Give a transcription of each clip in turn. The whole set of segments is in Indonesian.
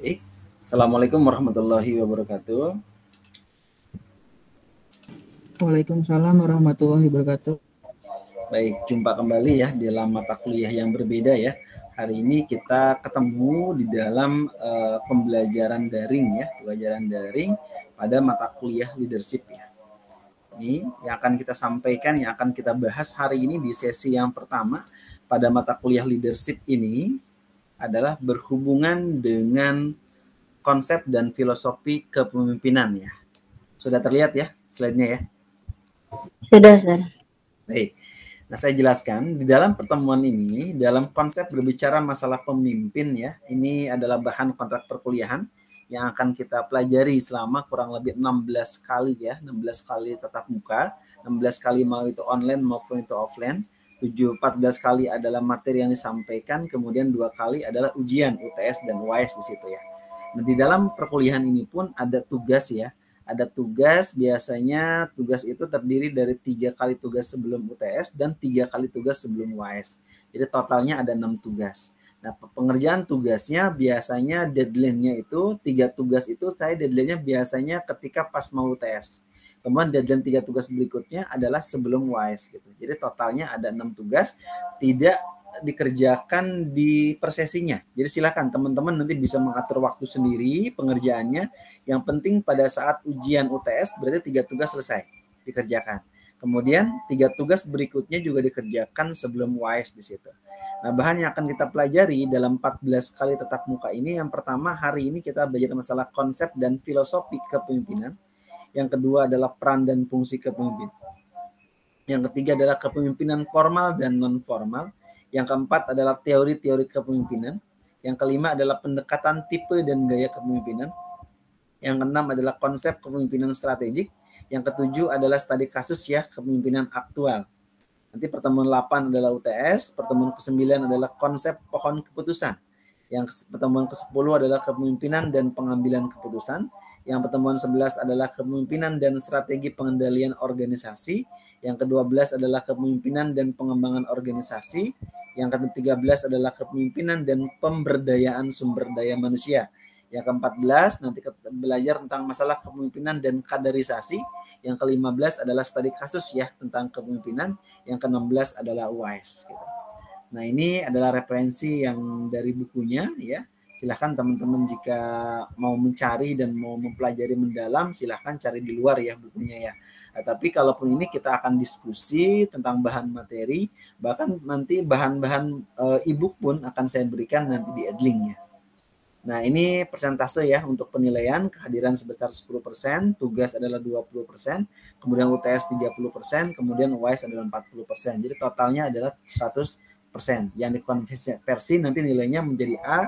Baik. Assalamualaikum warahmatullahi wabarakatuh. Waalaikumsalam warahmatullahi wabarakatuh. Baik, jumpa kembali ya di dalam mata kuliah yang berbeda ya. Hari ini kita ketemu di dalam pembelajaran daring ya, pembelajaran daring pada mata kuliah leadership ya. Ini yang akan kita sampaikan, yang akan kita bahas hari ini di sesi yang pertama pada mata kuliah leadership ini adalah berhubungan dengan konsep dan filosofi kepemimpinan ya. Sudah terlihat ya slide-nya ya? Sudah, Sir. Baik. Nah, saya jelaskan di dalam pertemuan ini, dalam konsep berbicara masalah pemimpin ya, ini adalah bahan kontrak perkuliahan yang akan kita pelajari selama kurang lebih 16 kali ya, 16 kali tatap muka, 16 kali mau itu online maupun itu offline, 14 kali adalah materi yang disampaikan, kemudian 2 kali adalah ujian UTS dan UAS di situ ya. Nah, di dalam perkuliahan ini pun ada tugas ya, ada tugas, biasanya tugas itu terdiri dari 3 kali tugas sebelum UTS dan 3 kali tugas sebelum UAS. Jadi totalnya ada 6 tugas. Nah, pengerjaan tugasnya biasanya deadline-nya itu 3 tugas itu saya deadline-nya biasanya ketika pas mau UTS. Kemudian deadline 3 tugas berikutnya adalah sebelum UAS gitu. Jadi totalnya ada 6 tugas, tidak dikerjakan di persesinya. Jadi silakan teman-teman nanti bisa mengatur waktu sendiri pengerjaannya. Yang penting pada saat ujian UTS berarti 3 tugas selesai dikerjakan. Kemudian 3 tugas berikutnya juga dikerjakan sebelum UAS di situ. Nah, bahan yang akan kita pelajari dalam 14 kali tatap muka ini, yang pertama hari ini kita belajar masalah konsep dan filosofi kepemimpinan. Yang kedua adalah peran dan fungsi kepemimpinan. Yang ketiga adalah kepemimpinan formal dan non formal. Yang keempat adalah teori-teori kepemimpinan. Yang kelima adalah pendekatan tipe dan gaya kepemimpinan. Yang keenam adalah konsep kepemimpinan strategik. Yang ketujuh adalah studi kasus ya, kepemimpinan aktual. Nanti pertemuan 8 adalah UTS, pertemuan ke-9 adalah konsep pohon keputusan. Yang pertemuan ke-10 adalah kepemimpinan dan pengambilan keputusan. Yang pertemuan 11 adalah kepemimpinan dan strategi pengendalian organisasi. Yang ke-12 adalah kepemimpinan dan pengembangan organisasi. Yang ke-13 adalah kepemimpinan dan pemberdayaan sumber daya manusia. Yang ke-14 nanti belajar tentang masalah kepemimpinan dan kaderisasi. Yang ke-15 adalah studi kasus ya tentang kepemimpinan. Yang ke-16 adalah UAS gitu. Nah, ini adalah referensi yang dari bukunya ya. Silahkan teman-teman jika mau mencari dan mau mempelajari mendalam, silahkan cari di luar ya bukunya ya. Nah, tapi kalaupun ini kita akan diskusi tentang bahan materi, bahkan nanti bahan-bahan e-book pun akan saya berikan nanti di Edlink ya. Nah, ini persentase ya untuk penilaian, kehadiran sebesar 10%, tugas adalah 20%, kemudian UTS 30%, kemudian UAS adalah 40%. Jadi totalnya adalah 100%. Yang dikonversi nanti nilainya menjadi A,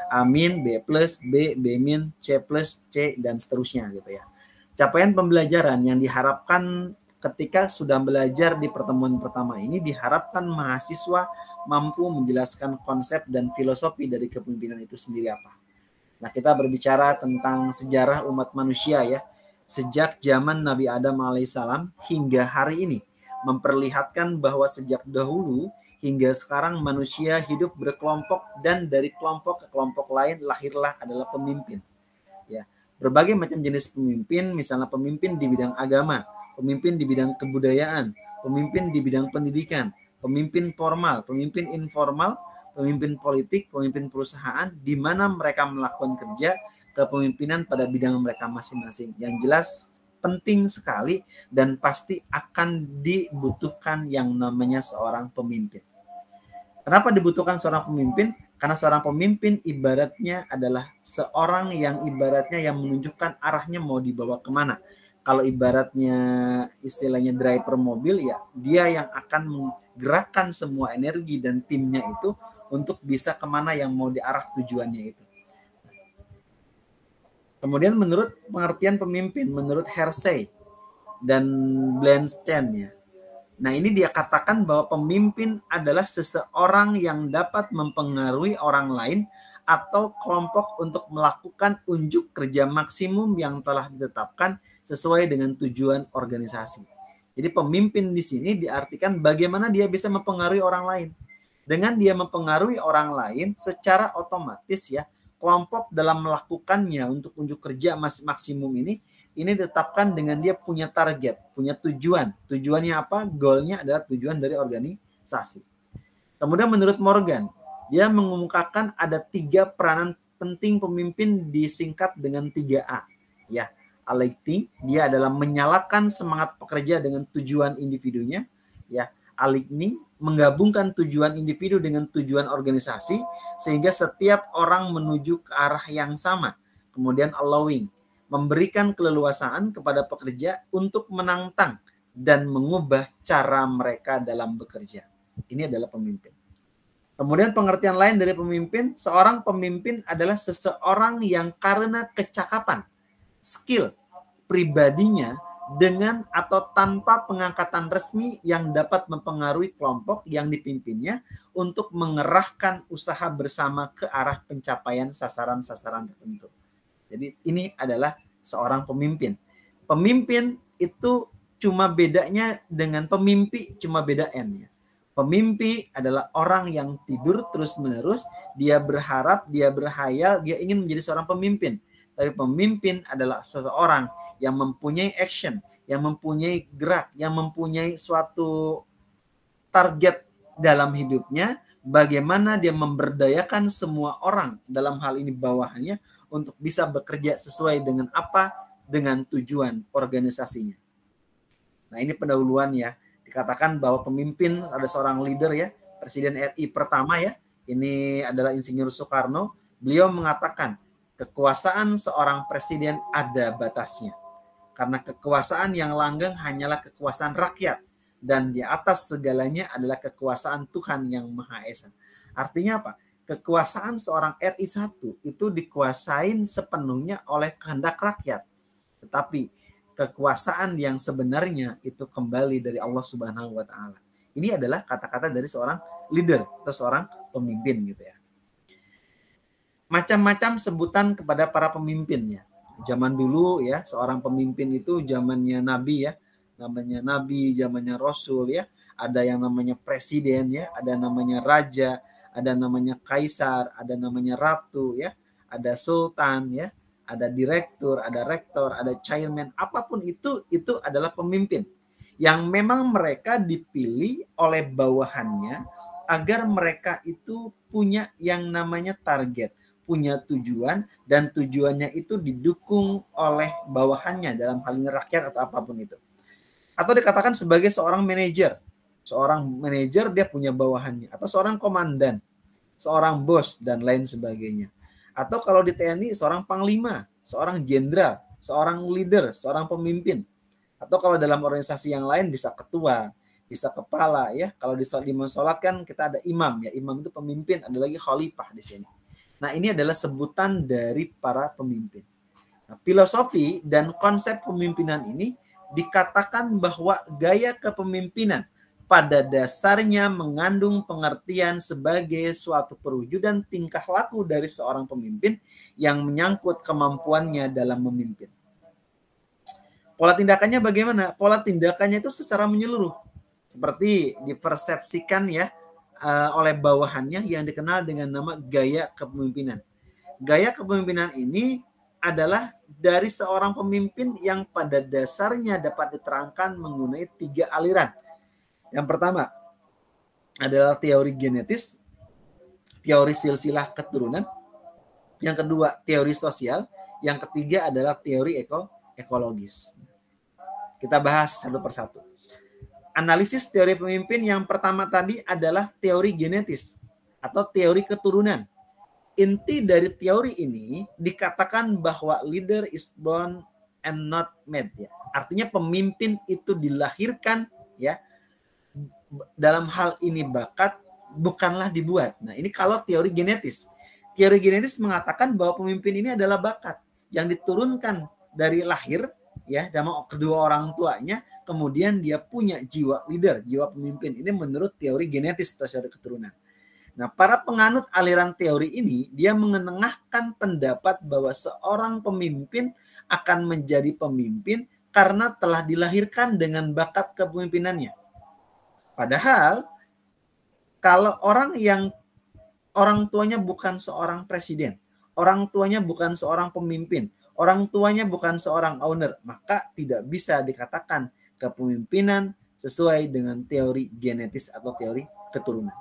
A-, B+, B, B-, C+, C, dan seterusnya gitu ya. Capaian pembelajaran yang diharapkan ketika sudah belajar di pertemuan pertama ini, diharapkan mahasiswa mampu menjelaskan konsep dan filosofi dari kepemimpinan itu sendiri apa. Nah, kita berbicara tentang sejarah umat manusia ya. Sejak zaman Nabi Adam alaihissalam hingga hari ini, memperlihatkan bahwa sejak dahulu hingga sekarang manusia hidup berkelompok dan dari kelompok ke kelompok lain lahirlah adalah pemimpin. Ya, berbagai macam jenis pemimpin, misalnya pemimpin di bidang agama, pemimpin di bidang kebudayaan, pemimpin di bidang pendidikan, pemimpin formal, pemimpin informal, pemimpin politik, pemimpin perusahaan, di mana mereka melakukan kerja kepemimpinan pada bidang mereka masing-masing. Yang jelas penting sekali dan pasti akan dibutuhkan yang namanya seorang pemimpin. Kenapa dibutuhkan seorang pemimpin? Karena seorang pemimpin ibaratnya adalah seorang yang ibaratnya yang menunjukkan arahnya mau dibawa kemana. Kalau ibaratnya istilahnya driver mobil ya, dia yang akan menggerakkan semua energi dan timnya itu untuk bisa kemana yang mau diarah tujuannya itu. Kemudian menurut pengertian pemimpin, menurut Hersey dan Blanstein ya. Nah, ini dia katakan bahwa pemimpin adalah seseorang yang dapat mempengaruhi orang lain atau kelompok untuk melakukan unjuk kerja maksimum yang telah ditetapkan sesuai dengan tujuan organisasi. Jadi pemimpin di sini diartikan bagaimana dia bisa mempengaruhi orang lain. Dengan dia mempengaruhi orang lain secara otomatis ya, kelompok dalam melakukannya untuk unjuk kerja maksimum ini ditetapkan dengan dia punya target, punya tujuan. Tujuannya apa? Goalnya adalah tujuan dari organisasi. Kemudian menurut Morgan, dia mengemukakan ada 3 peranan penting pemimpin disingkat dengan 3A. Ya, aligning, dia adalah menyalakan semangat pekerja dengan tujuan individunya. Ya, aligning, menggabungkan tujuan individu dengan tujuan organisasi sehingga setiap orang menuju ke arah yang sama. Kemudian allowing, memberikan keleluasaan kepada pekerja untuk menantang dan mengubah cara mereka dalam bekerja. Ini adalah pemimpin. Kemudian pengertian lain dari pemimpin, seorang pemimpin adalah seseorang yang karena kecakapan, skill, pribadinya dengan atau tanpa pengangkatan resmi yang dapat mempengaruhi kelompok yang dipimpinnya untuk mengerahkan usaha bersama ke arah pencapaian sasaran-sasaran tertentu. Jadi ini adalah seorang pemimpin. Pemimpin itu cuma bedanya dengan pemimpi, cuma beda N-nya. Pemimpi adalah orang yang tidur terus-menerus, dia berharap, dia berhayal, dia ingin menjadi seorang pemimpin. Tapi pemimpin adalah seseorang yang mempunyai action, yang mempunyai gerak, yang mempunyai suatu target dalam hidupnya, bagaimana dia memberdayakan semua orang, dalam hal ini bawahannya, untuk bisa bekerja sesuai dengan apa? Dengan tujuan organisasinya. Nah, ini pendahuluan ya. Dikatakan bahwa pemimpin ada seorang leader ya, Presiden RI pertama ya, ini adalah Insinyur Soekarno. Beliau mengatakan kekuasaan seorang presiden ada batasnya. Karena kekuasaan yang langgeng hanyalah kekuasaan rakyat dan di atas segalanya adalah kekuasaan Tuhan yang Maha Esa. Artinya apa? Kekuasaan seorang RI 1 itu dikuasain sepenuhnya oleh kehendak rakyat. Tetapi kekuasaan yang sebenarnya itu kembali dari Allah Subhanahu wa Ta'ala. Ini adalah kata-kata dari seorang leader atau seorang pemimpin gitu ya. Macam-macam sebutan kepada para pemimpinnya. Zaman dulu ya, seorang pemimpin itu zamannya Nabi ya, namanya Nabi, zamannya Rasul ya, ada yang namanya presiden ya, ada namanya raja, ada namanya kaisar, ada namanya ratu ya, ada sultan ya, ada direktur, ada rektor, ada chairman, apapun itu adalah pemimpin yang memang mereka dipilih oleh bawahannya agar mereka itu punya yang namanya target, punya tujuan, dan tujuannya itu didukung oleh bawahannya dalam hal ini rakyat atau apapun itu. Atau dikatakan sebagai seorang manajer. Seorang manajer dia punya bawahannya, atau seorang komandan, seorang bos dan lain sebagainya. Atau kalau di TNI seorang panglima, seorang jenderal, seorang leader, seorang pemimpin. Atau kalau dalam organisasi yang lain bisa ketua, bisa kepala ya. Kalau di sholat kan kita ada imam ya. Imam itu pemimpin, ada lagi khalifah di sini. Nah, ini adalah sebutan dari para pemimpin. Nah, filosofi dan konsep pemimpinan ini dikatakan bahwa gaya kepemimpinan pada dasarnya mengandung pengertian sebagai suatu perwujudan tingkah laku dari seorang pemimpin yang menyangkut kemampuannya dalam memimpin. Pola tindakannya bagaimana? Pola tindakannya itu secara menyeluruh. Seperti dipersepsikan ya oleh bawahannya yang dikenal dengan nama gaya kepemimpinan. Gaya kepemimpinan ini adalah dari seorang pemimpin yang pada dasarnya dapat diterangkan menggunakan 3 aliran. Yang pertama adalah teori genetis, teori silsilah keturunan. Yang kedua teori sosial. Yang ketiga adalah teori ekologis. Kita bahas satu persatu. Analisis teori pemimpin yang pertama tadi adalah teori genetis atau teori keturunan. Inti dari teori ini dikatakan bahwa leader is born and not made ya. Artinya pemimpin itu dilahirkan ya. Dalam hal ini bakat bukanlah dibuat. Nah, ini kalau teori genetis. Teori genetis mengatakan bahwa pemimpin ini adalah bakat yang diturunkan dari lahir ya sama kedua orang tuanya, kemudian dia punya jiwa leader, jiwa pemimpin. Ini menurut teori genetis atau teori keturunan. Nah, para penganut aliran teori ini dia mengenengahkan pendapat bahwa seorang pemimpin akan menjadi pemimpin karena telah dilahirkan dengan bakat kepemimpinannya. Padahal kalau orang yang orang tuanya bukan seorang presiden, orang tuanya bukan seorang pemimpin, orang tuanya bukan seorang owner, maka tidak bisa dikatakan kepemimpinan sesuai dengan teori genetis atau teori keturunan.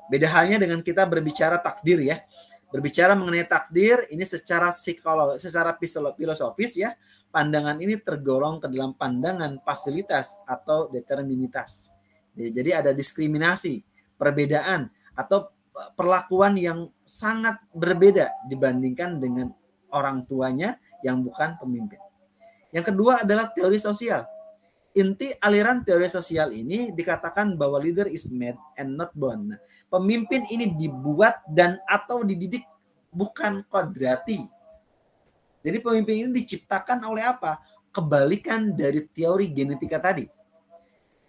Beda halnya dengan kita berbicara takdir ya. Berbicara mengenai takdir ini secara psikologis, secara filosofis ya, pandangan ini tergolong ke dalam pandangan fasilitas atau determinitas. Jadi ada diskriminasi, perbedaan atau perlakuan yang sangat berbeda dibandingkan dengan orang tuanya yang bukan pemimpin. Yang kedua adalah teori sosial. Inti aliran teori sosial ini dikatakan bahwa leader is made and not born. Pemimpin ini dibuat dan atau dididik, bukan kodrati. Jadi pemimpin ini diciptakan oleh apa? Kebalikan dari teori genetika tadi.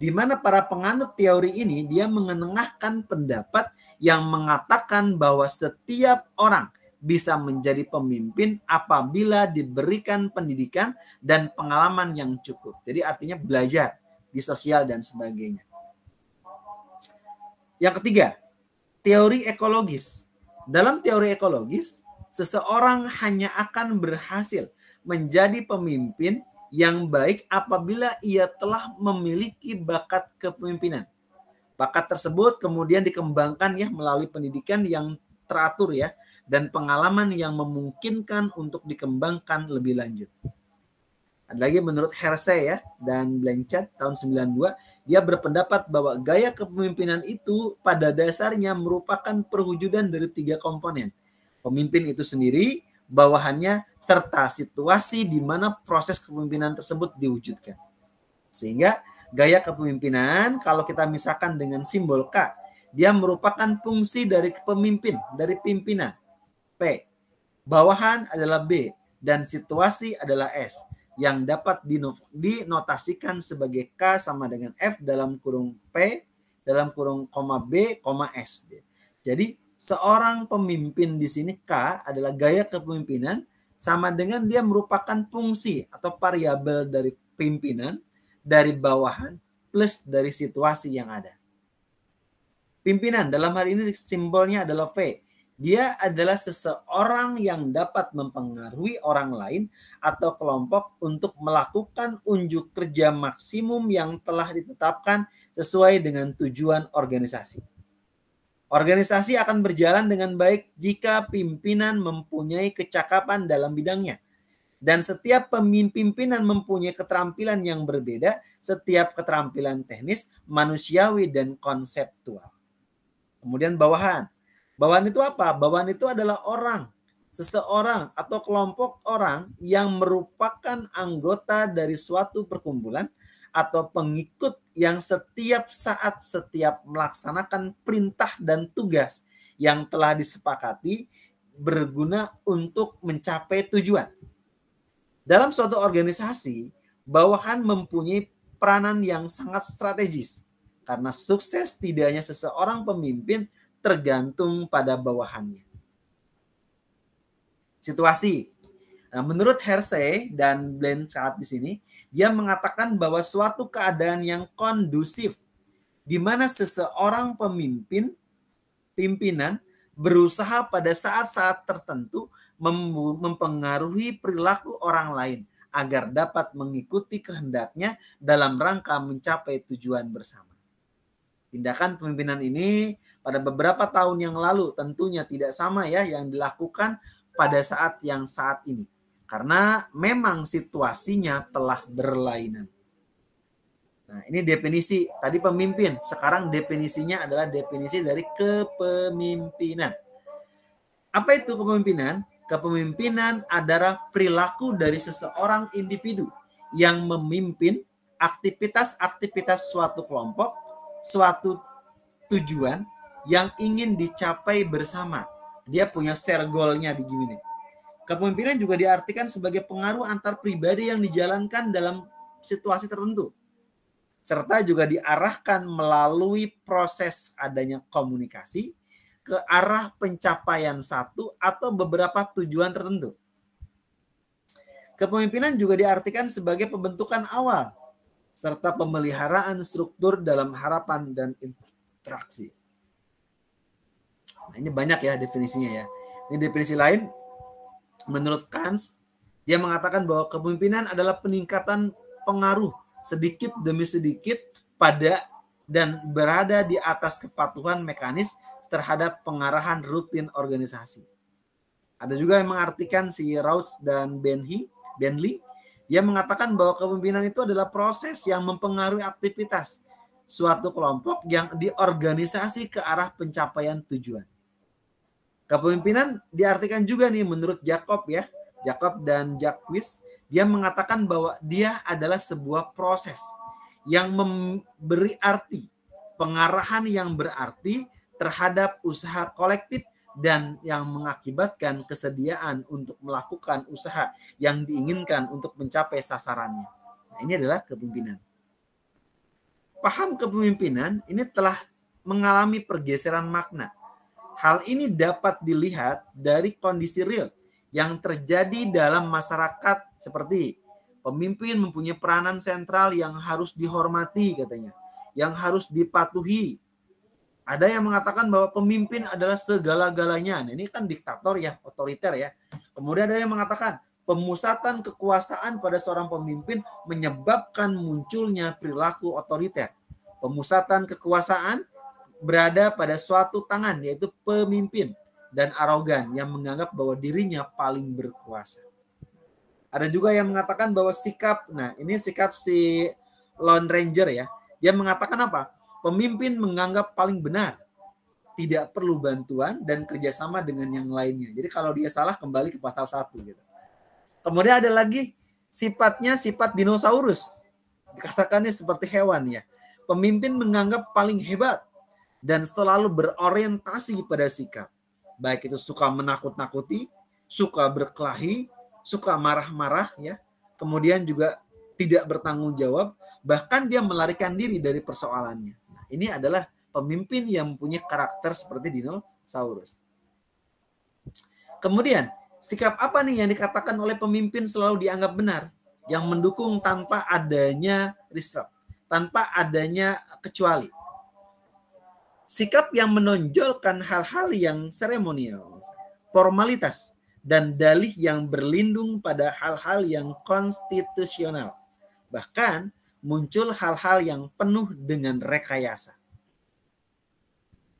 Di mana para penganut teori ini dia mengenengahkan pendapat yang mengatakan bahwa setiap orang bisa menjadi pemimpin apabila diberikan pendidikan dan pengalaman yang cukup. Jadi artinya belajar di sosial dan sebagainya. Yang ketiga, teori ekologis. Dalam teori ekologis, seseorang hanya akan berhasil menjadi pemimpin yang baik apabila ia telah memiliki bakat kepemimpinan. Bakat tersebut kemudian dikembangkan ya melalui pendidikan yang teratur ya, dan pengalaman yang memungkinkan untuk dikembangkan lebih lanjut. Ada lagi menurut Hersey ya dan Blanchard tahun 92, dia berpendapat bahwa gaya kepemimpinan itu pada dasarnya merupakan perwujudan dari 3 komponen. Pemimpin itu sendiri, bawahannya, serta situasi di mana proses kepemimpinan tersebut diwujudkan. Sehingga gaya kepemimpinan kalau kita misalkan dengan simbol K, dia merupakan fungsi dari pemimpin, dari pimpinan. P. Bawahan adalah B dan situasi adalah S yang dapat dinotasikan sebagai K sama dengan F dalam kurung P dalam kurung koma B koma S. Jadi seorang pemimpin di sini K adalah gaya kepemimpinan sama dengan dia merupakan fungsi atau variabel dari pimpinan, dari bawahan plus dari situasi yang ada. Pimpinan dalam hal ini simbolnya adalah V. Dia adalah seseorang yang dapat mempengaruhi orang lain atau kelompok untuk melakukan unjuk kerja maksimum yang telah ditetapkan sesuai dengan tujuan organisasi. Organisasi akan berjalan dengan baik jika pimpinan mempunyai kecakapan dalam bidangnya. Dan setiap pimpinan mempunyai keterampilan yang berbeda, setiap keterampilan teknis, manusiawi, dan konseptual. Kemudian bawahan. Bawahan itu apa? Bawahan itu adalah orang, seseorang atau kelompok orang yang merupakan anggota dari suatu perkumpulan atau pengikut yang setiap saat setiap melaksanakan perintah dan tugas yang telah disepakati berguna untuk mencapai tujuan. Dalam suatu organisasi, bawahan mempunyai peranan yang sangat strategis karena sukses tidaknya seseorang pemimpin tergantung pada bawahannya. Situasi. Nah, menurut Hersey dan Blanchard di sini, dia mengatakan bahwa suatu keadaan yang kondusif di mana seseorang pimpinan berusaha pada saat-saat tertentu mempengaruhi perilaku orang lain agar dapat mengikuti kehendaknya dalam rangka mencapai tujuan bersama. Tindakan pemimpinan ini pada beberapa tahun yang lalu tentunya tidak sama ya yang dilakukan pada saat yang saat ini. Karena memang situasinya telah berlainan. Nah, ini definisi tadi pemimpin. Sekarang definisinya adalah definisi dari kepemimpinan. Apa itu kepemimpinan? Kepemimpinan adalah perilaku dari seseorang individu yang memimpin aktivitas-aktivitas suatu kelompok, suatu tujuan yang ingin dicapai bersama. Dia punya share goal-nya di gini. Kepemimpinan juga diartikan sebagai pengaruh antar pribadi yang dijalankan dalam situasi tertentu. Serta juga diarahkan melalui proses adanya komunikasi ke arah pencapaian satu atau beberapa tujuan tertentu. Kepemimpinan juga diartikan sebagai pembentukan awal serta pemeliharaan struktur dalam harapan dan interaksi. Nah, ini banyak ya definisinya ya. Ini definisi lain, menurut Kant, dia mengatakan bahwa kepemimpinan adalah peningkatan pengaruh sedikit demi sedikit pada dan berada di atas kepatuhan mekanis terhadap pengarahan rutin organisasi. Ada juga yang mengartikan si Rawls dan Bentley, dia mengatakan bahwa kepemimpinan itu adalah proses yang mempengaruhi aktivitas suatu kelompok yang diorganisasi ke arah pencapaian tujuan. Kepemimpinan diartikan juga nih menurut Jacob dan Jacques, dia mengatakan bahwa dia adalah sebuah proses yang memberi arti, pengarahan yang berarti terhadap usaha kolektif dan yang mengakibatkan kesediaan untuk melakukan usaha yang diinginkan untuk mencapai sasarannya. Nah, ini adalah kepemimpinan. Paham kepemimpinan ini telah mengalami pergeseran makna. Hal ini dapat dilihat dari kondisi real yang terjadi dalam masyarakat, seperti pemimpin mempunyai peranan sentral yang harus dihormati katanya, yang harus dipatuhi. Ada yang mengatakan bahwa pemimpin adalah segala-galanya. Nah, ini kan diktator ya, otoriter ya. Kemudian ada yang mengatakan pemusatan kekuasaan pada seorang pemimpin menyebabkan munculnya perilaku otoriter. Pemusatan kekuasaan berada pada suatu tangan, yaitu pemimpin, dan arogan yang menganggap bahwa dirinya paling berkuasa. Ada juga yang mengatakan bahwa sikap, nah ini sikap si Lone Ranger ya, dia mengatakan apa? Pemimpin menganggap paling benar, tidak perlu bantuan dan kerjasama dengan yang lainnya. Jadi kalau dia salah kembali ke pasal 1 gitu. Kemudian ada lagi sifatnya sifat dinosaurus, dikatakannya seperti hewan ya. Pemimpin menganggap paling hebat dan selalu berorientasi pada sikap. Baik itu suka menakut-nakuti, suka berkelahi, suka marah-marah ya. Kemudian juga tidak bertanggung jawab, bahkan dia melarikan diri dari persoalannya. Nah, ini adalah pemimpin yang mempunyai karakter seperti dinosaurus. Kemudian, sikap apa nih yang dikatakan oleh pemimpin selalu dianggap benar? Yang mendukung tanpa adanya reserve, tanpa adanya kecuali. Sikap yang menonjolkan hal-hal yang seremonial, formalitas, dan dalih yang berlindung pada hal-hal yang konstitusional. Bahkan muncul hal-hal yang penuh dengan rekayasa.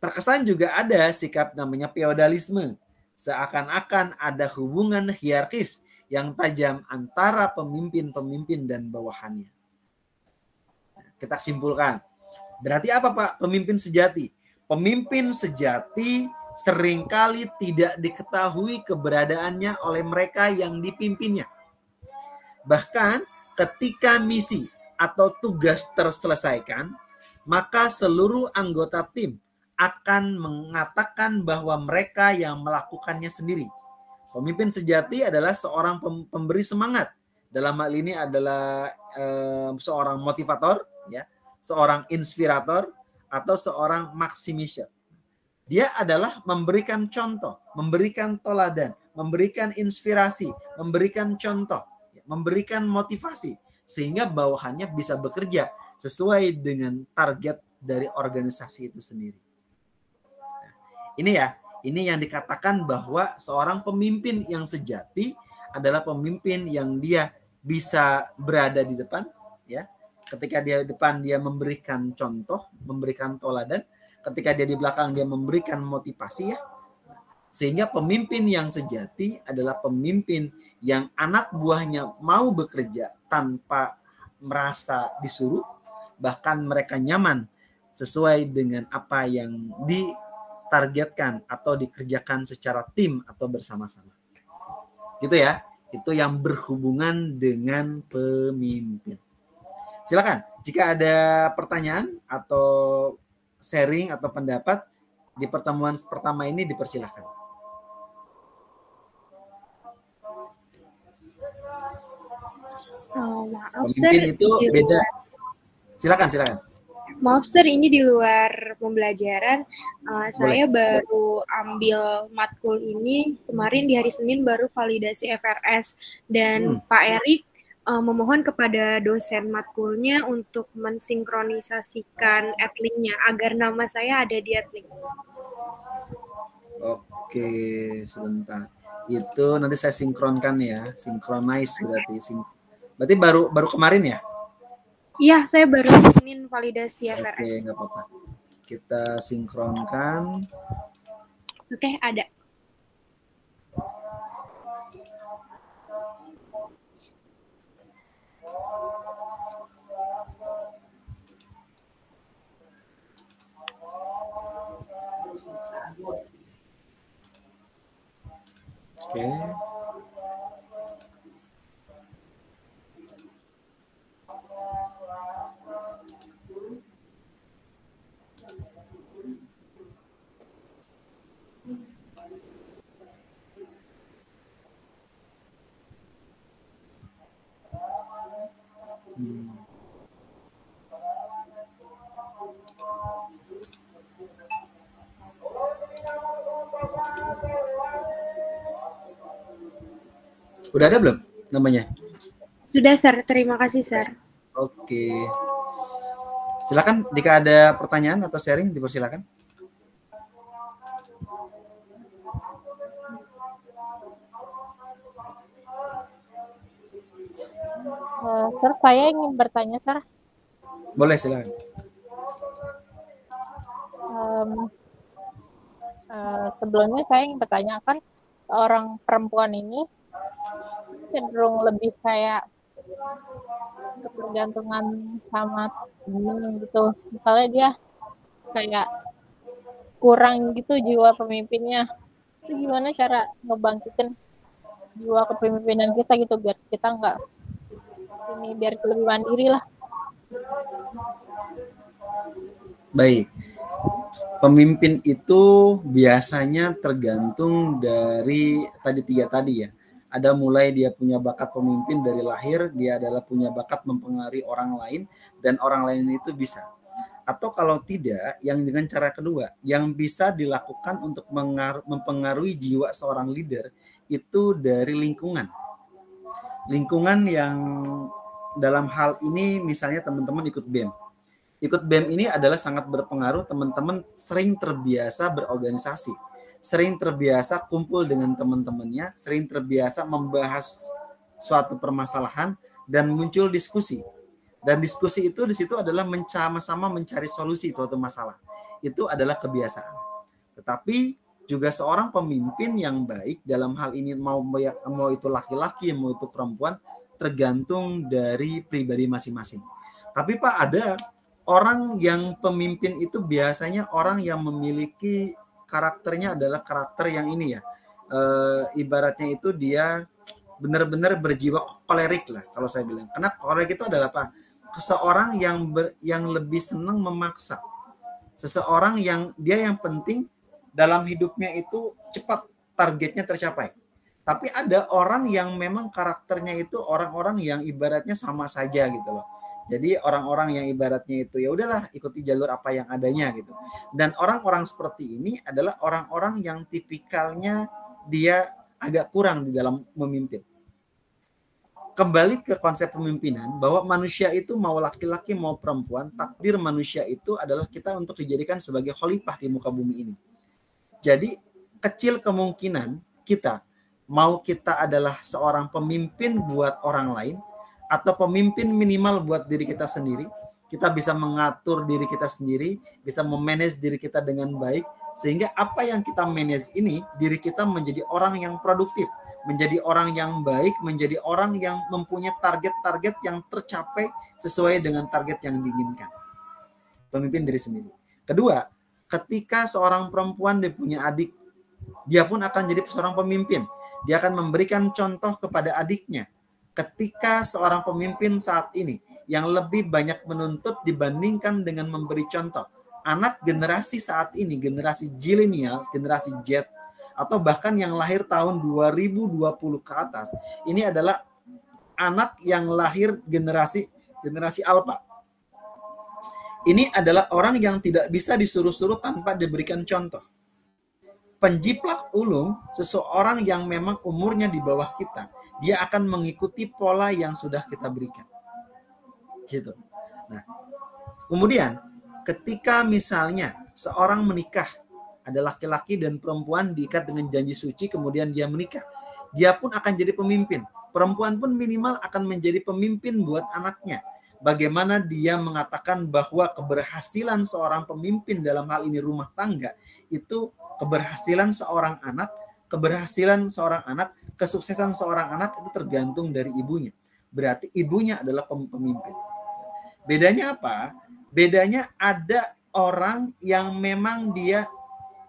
Terkesan juga ada sikap namanya feodalisme. Seakan-akan ada hubungan hierarkis yang tajam antara pemimpin-pemimpin dan bawahannya. Kita simpulkan. Berarti apa Pak pemimpin sejati? Pemimpin sejati seringkali tidak diketahui keberadaannya oleh mereka yang dipimpinnya. Bahkan ketika misi atau tugas terselesaikan, maka seluruh anggota tim akan mengatakan bahwa mereka yang melakukannya sendiri. Pemimpin sejati adalah seorang pemberi semangat. Dalam hal ini adalah seorang motivator, ya, seorang inspirator, atau seorang maksimisir. Dia adalah memberikan contoh, memberikan teladan, memberikan inspirasi, memberikan contoh, memberikan motivasi, sehingga bawahannya bisa bekerja sesuai dengan target dari organisasi itu sendiri. Nah, ini yang dikatakan bahwa seorang pemimpin yang sejati adalah pemimpin yang dia bisa berada di depan, ya. Ketika dia di depan dia memberikan contoh, memberikan teladan. Ketika dia di belakang dia memberikan motivasi ya. Sehingga pemimpin yang sejati adalah pemimpin yang anak buahnya mau bekerja tanpa merasa disuruh. Bahkan mereka nyaman sesuai dengan apa yang ditargetkan atau dikerjakan secara tim atau bersama-sama. Gitu ya. Itu yang berhubungan dengan pemimpin. Silakan, jika ada pertanyaan atau sharing atau pendapat di pertemuan pertama ini dipersilakan. Maaf, Pemimpin Sir, itu beda. Silakan. Maaf, Sir, ini di luar pembelajaran. Saya baru ambil matkul ini kemarin di hari Senin, baru validasi FRS. Dan Pak Erik memohon kepada dosen matkulnya untuk mensinkronisasikan adlink-nya agar nama saya ada di adlink. Oke, sebentar. Itu nanti saya sinkronkan ya, synchronize berarti. Berarti baru kemarin ya? Iya, saya baru Senin validasi Oke, FRS. nggak apa-apa. Kita sinkronkan. Oke, ada. Oke. Udah ada belum namanya? Sudah, Sir. Terima kasih, Sir. Oke. Silakan jika ada pertanyaan atau sharing dipersilakan. Sir, saya ingin bertanya, Sir. Boleh, silakan. Sebelumnya saya ingin bertanyakan, seorang perempuan ini cenderung lebih kayak ketergantungan sama temen gitu. Misalnya dia kayak kurang gitu jiwa pemimpinnya. Itu gimana cara ngebangkitin jiwa kepemimpinan kita gitu biar kita nggak biar lebih mandiri lah. Baik. Pemimpin itu biasanya tergantung dari tiga tadi ya. Ada mulai dia punya bakat pemimpin dari lahir, dia adalah punya bakat mempengaruhi orang lain, dan orang lain itu bisa. Atau kalau tidak, yang dengan cara kedua, yang bisa dilakukan untuk mempengaruhi jiwa seorang leader itu dari lingkungan. Lingkungan yang dalam hal ini misalnya teman-teman ikut BEM. Ikut BEM ini adalah sangat berpengaruh, teman-teman sering terbiasa berorganisasi, sering terbiasa kumpul dengan teman-temannya, sering terbiasa membahas suatu permasalahan dan muncul diskusi. Dan diskusi itu di situ adalah sama-sama mencari solusi suatu masalah. Itu adalah kebiasaan. Tetapi juga seorang pemimpin yang baik dalam hal ini mau itu laki-laki, mau itu perempuan, tergantung dari pribadi masing-masing. Tapi Pak, ada orang yang pemimpin itu biasanya orang yang memiliki karakternya adalah karakter yang ini ya, ibaratnya itu dia benar-benar berjiwa kolerik lah kalau saya bilang. Karena kolerik itu adalah apa? Seseorang yang lebih senang memaksa. Seseorang yang dia yang penting dalam hidupnya itu cepat targetnya tercapai. Tapi ada orang yang memang karakternya itu orang-orang yang ibaratnya sama saja gitu loh. Jadi orang-orang yang ibaratnya itu ya udahlah ikuti jalur apa yang adanya gitu. Dan orang-orang seperti ini adalah orang-orang yang tipikalnya dia agak kurang di dalam memimpin. Kembali ke konsep pemimpinan bahwa manusia itu mau laki-laki mau perempuan, takdir manusia itu adalah kita untuk dijadikan sebagai khalifah di muka bumi ini. Jadi kecil kemungkinan kita adalah seorang pemimpin buat orang lain atau pemimpin minimal buat diri kita sendiri. Kita bisa mengatur diri kita sendiri, bisa memanage diri kita dengan baik, sehingga apa yang kita manage ini, diri kita menjadi orang yang produktif, menjadi orang yang baik, menjadi orang yang mempunyai target-target yang tercapai sesuai dengan target yang diinginkan. Pemimpin diri sendiri. Kedua, ketika seorang perempuan dia punya adik, dia pun akan jadi seorang pemimpin. Dia akan memberikan contoh kepada adiknya. Ketika seorang pemimpin saat ini yang lebih banyak menuntut dibandingkan dengan memberi contoh. Anak generasi saat ini, generasi zilenial, generasi Z, atau bahkan yang lahir tahun 2020 ke atas, ini adalah anak yang lahir generasi alpha. Ini adalah orang yang tidak bisa disuruh-suruh tanpa diberikan contoh. Penjiplak ulung, seseorang yang memang umurnya di bawah kita, dia akan mengikuti pola yang sudah kita berikan. Gitu. Nah, kemudian ketika misalnya seorang menikah, Ada laki-laki dan perempuan diikat dengan janji suci, kemudian dia menikah. Dia pun akan jadi pemimpin. Perempuan pun minimal akan menjadi pemimpin buat anaknya. Bagaimana dia mengatakan bahwa keberhasilan seorang pemimpin dalam hal ini rumah tangga, itu keberhasilan seorang anak, kesuksesan seorang anak itu tergantung dari ibunya. Berarti ibunya adalah pemimpin. Bedanya apa? Bedanya ada orang yang memang dia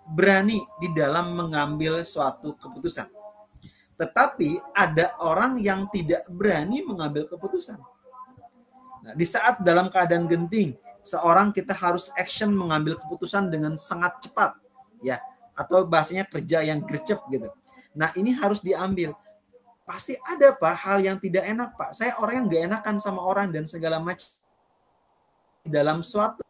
berani di dalam mengambil suatu keputusan. Tetapi ada orang yang tidak berani mengambil keputusan. Nah, di saat dalam keadaan genting, seorang kita harus action mengambil keputusan dengan sangat cepat, ya, atau bahasanya kerja yang gercep gitu. Nah, ini harus diambil. Pasti ada Pak hal yang tidak enak Pak. Saya orang yang gak enakan sama orang dan segala macam. Dalam suatu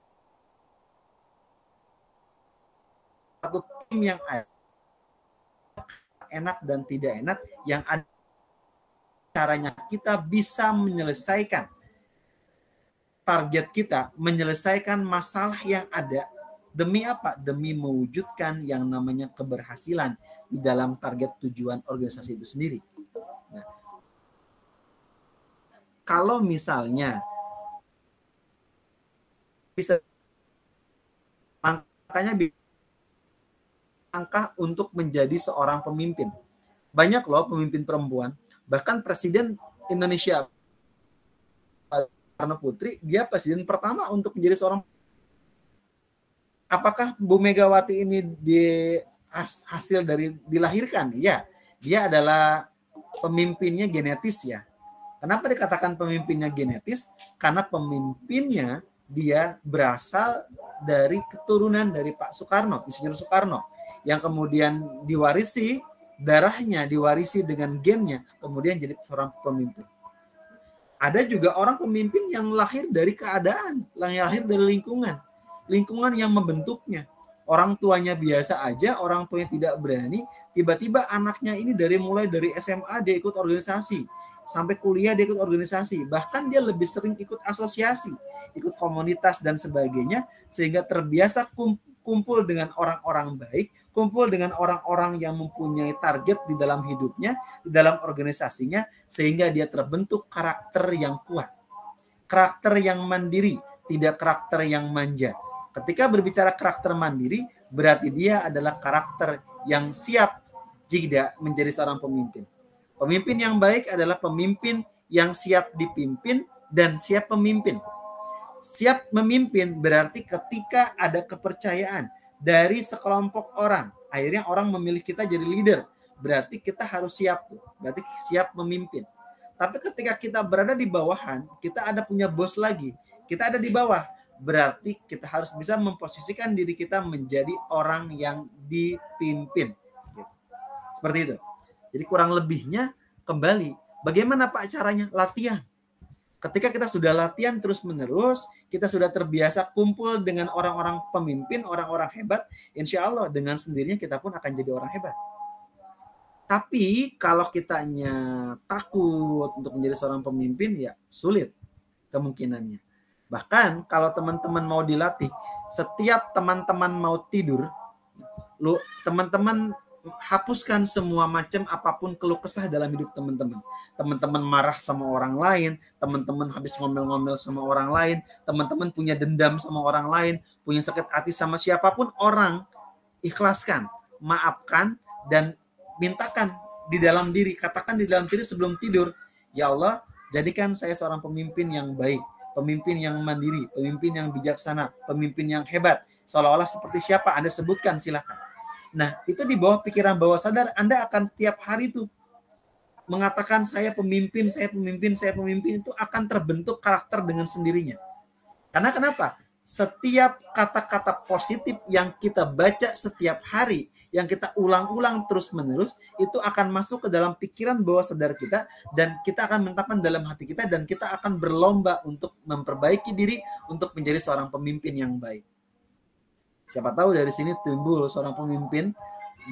tim yang ada enak dan tidak enak, yang ada caranya kita bisa menyelesaikan target kita, menyelesaikan masalah yang ada. Demi apa? Demi mewujudkan yang namanya keberhasilan di dalam target tujuan organisasi itu sendiri. Nah, kalau misalnya bisa makanya langkah untuk menjadi seorang pemimpin. Banyak loh pemimpin perempuan, bahkan Presiden Indonesia Soekarno Putri, dia presiden pertama untuk menjadi seorang. Apakah Bu Megawati ini hasil dari dilahirkan? Ya, dia adalah pemimpinnya genetis ya. Kenapa dikatakan pemimpinnya genetis? Karena pemimpinnya dia berasal dari keturunan dari Pak Soekarno, Insinyur Soekarno, yang kemudian diwarisi darahnya, diwarisi dengan gennya, kemudian jadi seorang pemimpin. Ada juga orang pemimpin yang lahir dari keadaan, yang lahir dari lingkungan yang membentuknya. Orang tuanya biasa aja, orang tuanya tidak berani, tiba-tiba anaknya ini mulai dari SMA dia ikut organisasi, sampai kuliah dia ikut organisasi, bahkan dia lebih sering ikut asosiasi, ikut komunitas dan sebagainya, sehingga terbiasa kumpul dengan orang-orang baik, kumpul dengan orang-orang yang mempunyai target di dalam hidupnya, di dalam organisasinya, sehingga dia terbentuk karakter yang kuat. Karakter yang mandiri, tidak karakter yang manja. Ketika berbicara karakter mandiri, berarti dia adalah karakter yang siap jika menjadi seorang pemimpin. Pemimpin yang baik adalah pemimpin yang siap dipimpin dan siap memimpin. Siap memimpin berarti ketika ada kepercayaan dari sekelompok orang, akhirnya orang memilih kita jadi leader, berarti kita harus siap tuh, berarti siap memimpin. Tapi ketika kita berada di bawahan, kita ada punya bos lagi, kita ada di bawah, berarti kita harus bisa memposisikan diri kita menjadi orang yang dipimpin. Gitu. Seperti itu. Jadi kurang lebihnya kembali, bagaimana Pak caranya? Latihan. Ketika kita sudah latihan terus-menerus, kita sudah terbiasa kumpul dengan orang-orang pemimpin, orang-orang hebat, insya Allah dengan sendirinya kita pun akan jadi orang hebat. Tapi kalau kitanya takut untuk menjadi seorang pemimpin, ya sulit kemungkinannya. Bahkan kalau teman-teman mau dilatih, setiap teman-teman mau tidur, teman-teman hapuskan semua macam apapun keluh kesah dalam hidup teman-teman. Teman-teman marah sama orang lain, teman-teman habis ngomel-ngomel sama orang lain, teman-teman punya dendam sama orang lain, punya sakit hati sama siapapun orang, ikhlaskan, maafkan, dan mintakan di dalam diri, katakan di dalam diri sebelum tidur, ya Allah, jadikan saya seorang pemimpin yang baik, pemimpin yang mandiri, pemimpin yang bijaksana, pemimpin yang hebat, seolah-olah seperti siapa Anda sebutkan, silakan. Nah, itu di bawah pikiran bawah sadar, Anda akan setiap hari itu mengatakan saya pemimpin, itu akan terbentuk karakter dengan sendirinya. Karena kenapa? Setiap kata-kata positif yang kita baca setiap hari, yang kita ulang-ulang terus-menerus, itu akan masuk ke dalam pikiran bawah sadar kita, dan kita akan menetapkan dalam hati kita, dan kita akan berlomba untuk memperbaiki diri, untuk menjadi seorang pemimpin yang baik. Siapa tahu dari sini timbul seorang pemimpin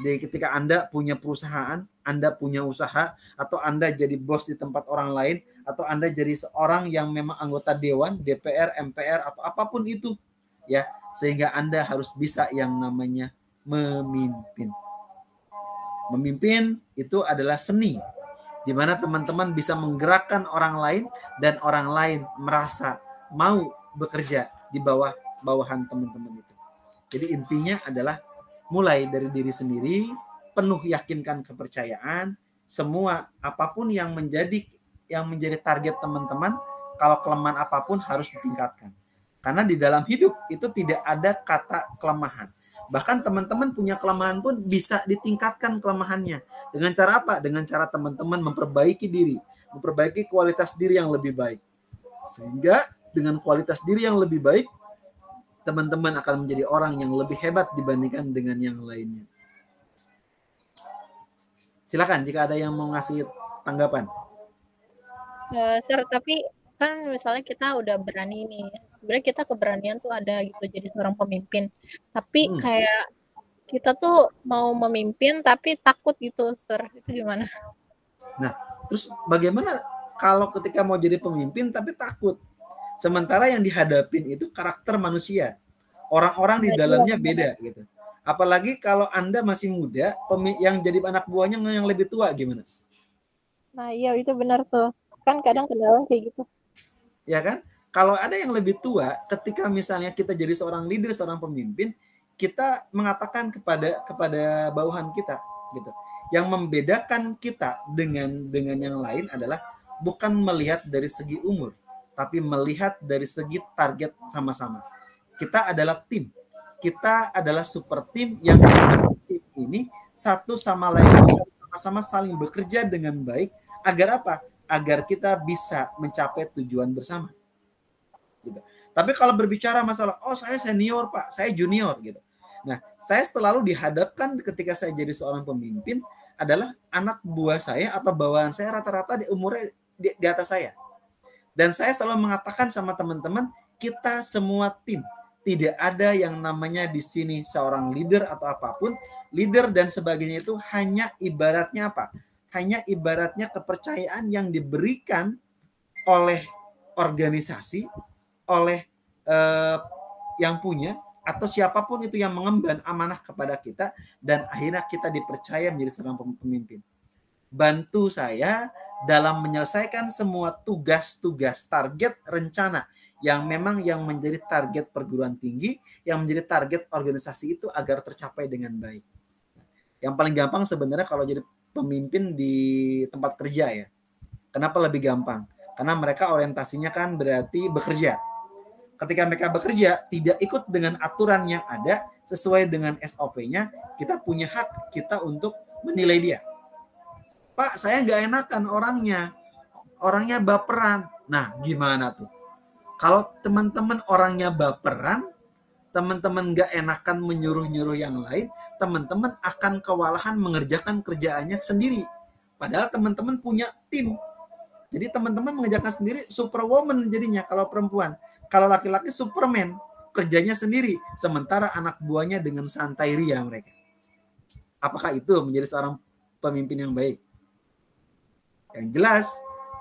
ketika Anda punya perusahaan, Anda punya usaha, atau Anda jadi bos di tempat orang lain, atau Anda jadi seorang yang memang anggota dewan, DPR, MPR, atau apapun itu, ya, sehingga Anda harus bisa yang namanya memimpin. Memimpin itu adalah seni, di mana teman-teman bisa menggerakkan orang lain dan orang lain merasa mau bekerja di bawah bawahan teman-teman itu. Jadi intinya adalah mulai dari diri sendiri, penuh yakinkan kepercayaan, semua apapun yang menjadi target teman-teman, kalau kelemahan apapun harus ditingkatkan. Karena di dalam hidup itu tidak ada kata kelemahan. Bahkan teman-teman punya kelemahan pun bisa ditingkatkan kelemahannya. Dengan cara apa? Dengan cara teman-teman memperbaiki diri, memperbaiki kualitas diri yang lebih baik. Sehingga dengan kualitas diri yang lebih baik, teman-teman akan menjadi orang yang lebih hebat dibandingkan dengan yang lainnya. Silakan jika ada yang mau ngasih tanggapan. Sir, tapi kan misalnya kita udah berani nih, sebenarnya kita keberanian tuh ada gitu jadi seorang pemimpin, tapi kayak kita tuh mau memimpin tapi takut gitu, Sir, itu gimana? Nah, terus bagaimana kalau ketika mau jadi pemimpin tapi takut? Sementara yang dihadapin itu karakter manusia, orang-orang di dalamnya beda gitu. Apalagi kalau Anda masih muda, yang jadi anak buahnya yang lebih tua gimana? Nah iya itu benar tuh, kan kadang kendala kayak gitu. Ya kan? Kalau ada yang lebih tua, ketika misalnya kita jadi seorang leader, seorang pemimpin, kita mengatakan kepada bawahan kita gitu. Yang membedakan kita dengan yang lain adalah bukan melihat dari segi umur, tapi melihat dari segi target sama-sama. Kita adalah tim. Kita adalah super tim yang tim ini satu sama lain sama-sama saling bekerja dengan baik agar apa? Agar kita bisa mencapai tujuan bersama. Gitu. Tapi kalau berbicara masalah, oh saya senior Pak, saya junior gitu. Nah, saya selalu dihadapkan ketika saya jadi seorang pemimpin adalah anak buah saya atau bawahan saya rata-rata di umurnya di atas saya. Dan saya selalu mengatakan sama teman-teman, kita semua tim. Tidak ada yang namanya di sini seorang leader atau apapun. Leader dan sebagainya itu hanya ibaratnya apa? Hanya ibaratnya kepercayaan yang diberikan oleh organisasi, oleh yang punya, atau siapapun itu yang mengemban amanah kepada kita, dan akhirnya kita dipercaya menjadi seorang pemimpin. Bantu saya dalam menyelesaikan semua tugas-tugas, target, rencana yang memang yang menjadi target perguruan tinggi, yang menjadi target organisasi itu agar tercapai dengan baik. Yang paling gampang sebenarnya kalau jadi pemimpin di tempat kerja ya. Kenapa lebih gampang? Karena mereka orientasinya kan berarti bekerja. Ketika mereka bekerja, tidak ikut dengan aturan yang ada, sesuai dengan SOP-nya, kita punya hak kita untuk menilai dia. Pak, saya nggak enakan orangnya baperan. Nah, gimana tuh? Kalau teman-teman orangnya baperan, teman-teman nggak enakan menyuruh-nyuruh yang lain, teman-teman akan kewalahan mengerjakan kerjaannya sendiri. Padahal teman-teman punya tim. Jadi teman-teman mengerjakan sendiri, superwoman jadinya kalau perempuan. Kalau laki-laki superman, kerjanya sendiri. Sementara anak buahnya dengan santai ria mereka. Apakah itu menjadi seorang pemimpin yang baik? Yang jelas,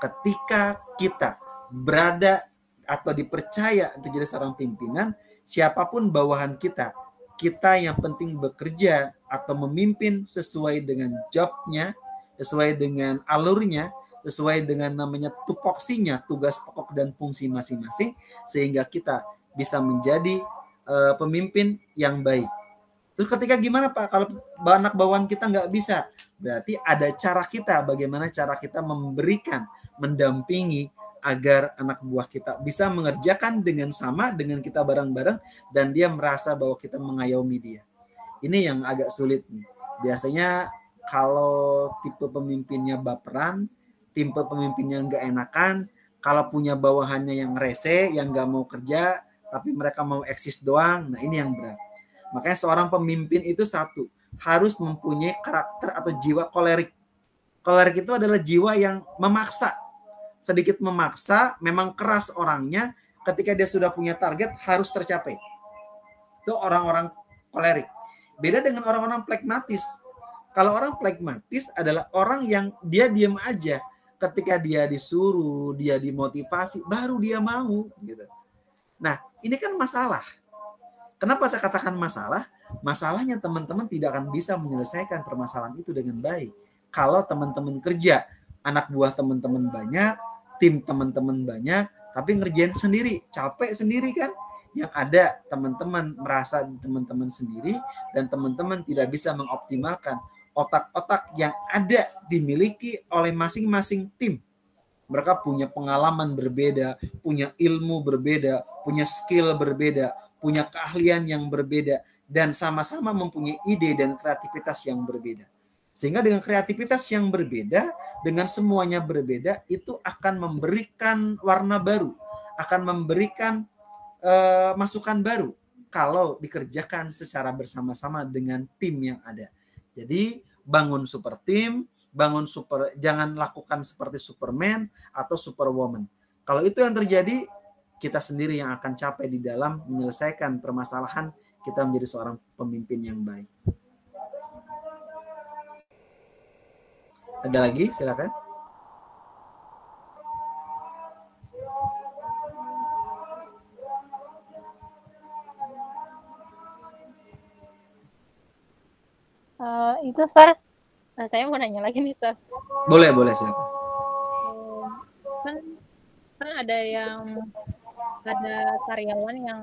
ketika kita berada atau dipercaya untuk jadi seorang pimpinan, siapapun bawahan kita yang penting bekerja atau memimpin sesuai dengan jobnya, sesuai dengan alurnya, sesuai dengan namanya tupoksinya, tugas pokok dan fungsi masing-masing, sehingga kita bisa menjadi pemimpin yang baik. Terus ketika gimana Pak, kalau anak bawahan kita nggak bisa, berarti ada cara kita, bagaimana cara kita memberikan, mendampingi, agar anak buah kita bisa mengerjakan dengan sama dengan kita bareng-bareng dan dia merasa bahwa kita mengayomi dia. Ini yang agak sulit nih. Biasanya kalau tipe pemimpinnya baperan, tipe pemimpinnya nggak enakan, kalau punya bawahannya yang rese, yang nggak mau kerja, tapi mereka mau eksis doang, nah ini yang berat. Makanya seorang pemimpin itu satu, harus mempunyai karakter atau jiwa kolerik. Kolerik itu adalah jiwa yang memaksa, sedikit memaksa, memang keras orangnya, ketika dia sudah punya target harus tercapai. Itu orang-orang kolerik. Beda dengan orang-orang pragmatis. Kalau orang pragmatis adalah orang yang dia diam aja, ketika dia disuruh, dia dimotivasi, baru dia mau gitu. Nah, ini kan masalah. Kenapa saya katakan masalah? Masalahnya teman-teman tidak akan bisa menyelesaikan permasalahan itu dengan baik. Kalau teman-teman kerja, anak buah teman-teman banyak, tim teman-teman banyak, tapi ngerjain sendiri, capek sendiri kan? Yang ada teman-teman merasa teman-teman sendiri dan teman-teman tidak bisa mengoptimalkan otak-otak yang ada dimiliki oleh masing-masing tim. Mereka punya pengalaman berbeda, punya ilmu berbeda, punya skill berbeda, punya keahlian yang berbeda, dan sama-sama mempunyai ide dan kreativitas yang berbeda. Sehingga dengan kreativitas yang berbeda, dengan semuanya berbeda, itu akan memberikan warna baru, akan memberikan masukan baru kalau dikerjakan secara bersama-sama dengan tim yang ada. Jadi bangun super team, jangan lakukan seperti Superman atau Superwoman. Kalau itu yang terjadi, kita sendiri yang akan capek di dalam menyelesaikan permasalahan kita menjadi seorang pemimpin yang baik. Ada lagi? Silakan. Itu Sar, saya mau nanya lagi nih Sar. Boleh silakan. Kan ada karyawan yang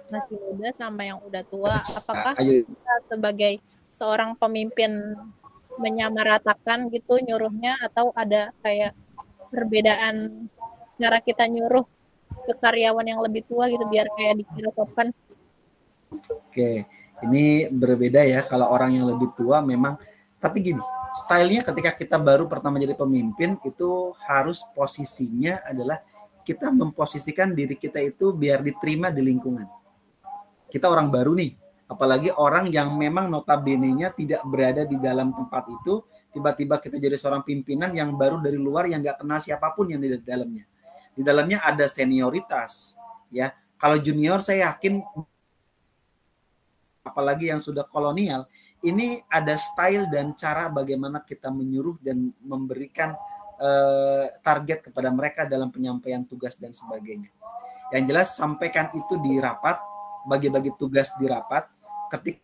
masih muda sama yang udah tua. Apakah kita sebagai seorang pemimpin menyamaratakan gitu nyuruhnya, atau ada kayak perbedaan cara kita nyuruh ke karyawan yang lebih tua gitu biar kayak dikira sopan? Oke, ini berbeda ya kalau orang yang lebih tua memang. Tapi gini, stylenya ketika kita baru pertama jadi pemimpin itu harus posisinya adalah kita memposisikan diri kita itu biar diterima di lingkungan. Kita orang baru nih, apalagi orang yang memang notabene-nya tidak berada di dalam tempat itu, tiba-tiba kita jadi seorang pimpinan yang baru dari luar yang nggak kenal siapapun yang di dalamnya. Di dalamnya ada senioritas, ya. Kalau junior saya yakin, apalagi yang sudah kolonial, ini ada style dan cara bagaimana kita menyuruh dan memberikan target kepada mereka dalam penyampaian tugas dan sebagainya. Yang jelas sampaikan itu di rapat, bagi-bagi tugas di rapat, ketika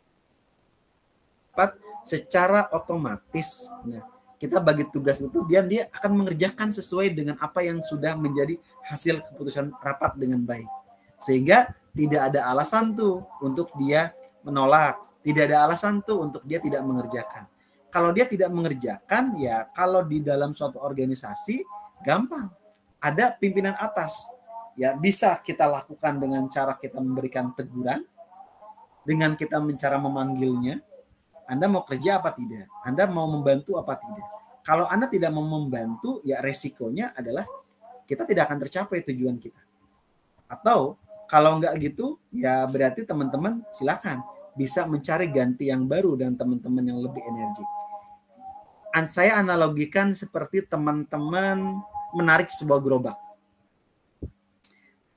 secara otomatis kita bagi tugas itu dia akan mengerjakan sesuai dengan apa yang sudah menjadi hasil keputusan rapat dengan baik, sehingga tidak ada alasan tuh untuk dia menolak, tidak ada alasan tuh untuk dia tidak mengerjakan. Kalau dia tidak mengerjakan, ya kalau di dalam suatu organisasi gampang, ada pimpinan atas. Ya bisa kita lakukan dengan cara kita memberikan teguran, dengan kita cara memanggilnya. Anda mau kerja apa tidak? Anda mau membantu apa tidak? Kalau Anda tidak mau membantu, ya resikonya adalah kita tidak akan tercapai tujuan kita. Atau kalau enggak gitu, ya berarti teman-teman silakan bisa mencari ganti yang baru dan teman-teman yang lebih energik. Saya analogikan seperti teman-teman menarik sebuah gerobak.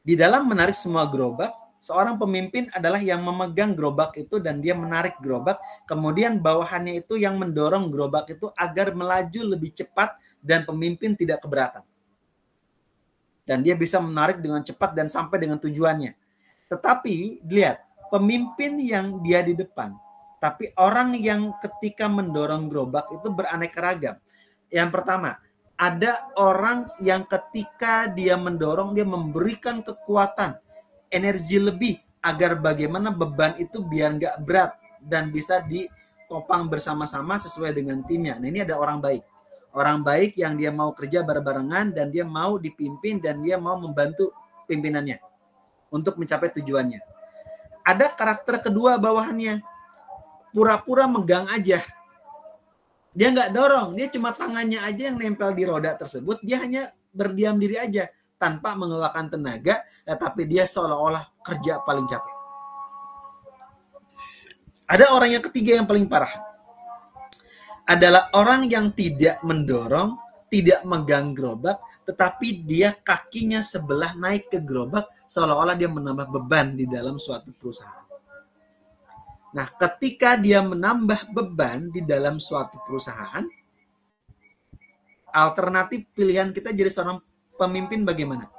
Di dalam menarik semua gerobak, seorang pemimpin adalah yang memegang gerobak itu dan dia menarik gerobak, kemudian bawahannya itu yang mendorong gerobak itu agar melaju lebih cepat dan pemimpin tidak keberatan. Dan dia bisa menarik dengan cepat dan sampai dengan tujuannya. Tetapi lihat, pemimpin yang dia di depan, tapi orang yang ketika mendorong gerobak itu beraneka ragam. Yang pertama, ada orang yang ketika dia mendorong, dia memberikan kekuatan, energi lebih, agar bagaimana beban itu biar nggak berat dan bisa ditopang bersama-sama sesuai dengan timnya. Nah ini ada orang baik. Orang baik yang dia mau kerja bareng-barengan dan dia mau dipimpin dan dia mau membantu pimpinannya untuk mencapai tujuannya. Ada karakter kedua bawahannya, pura-pura megang aja. Dia nggak dorong, dia cuma tangannya aja yang nempel di roda tersebut, dia hanya berdiam diri aja tanpa mengeluarkan tenaga, tetapi dia seolah-olah kerja paling capek. Ada orang yang ketiga yang paling parah. Adalah orang yang tidak mendorong, tidak megang gerobak, tetapi dia kakinya sebelah naik ke gerobak, seolah-olah dia menambah beban di dalam suatu perusahaan. Nah, ketika dia menambah beban di dalam suatu perusahaan, alternatif pilihan kita jadi seorang pemimpin bagaimana?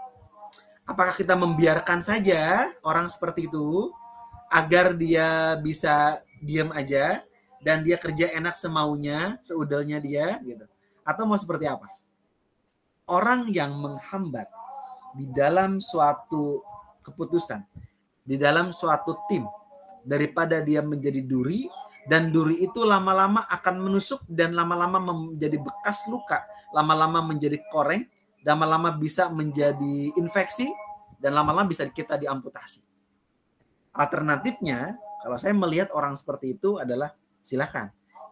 Apakah kita membiarkan saja orang seperti itu? agar dia bisa diam aja dan dia kerja enak semaunya, seudelnya dia gitu. Atau mau seperti apa? Orang yang menghambat di dalam suatu keputusan, di dalam suatu tim, daripada dia menjadi duri, dan duri itu lama-lama akan menusuk dan lama-lama menjadi bekas luka, lama-lama menjadi koreng, lama-lama bisa menjadi infeksi, dan lama-lama bisa kita diamputasi. Alternatifnya, kalau saya melihat orang seperti itu adalah silakan.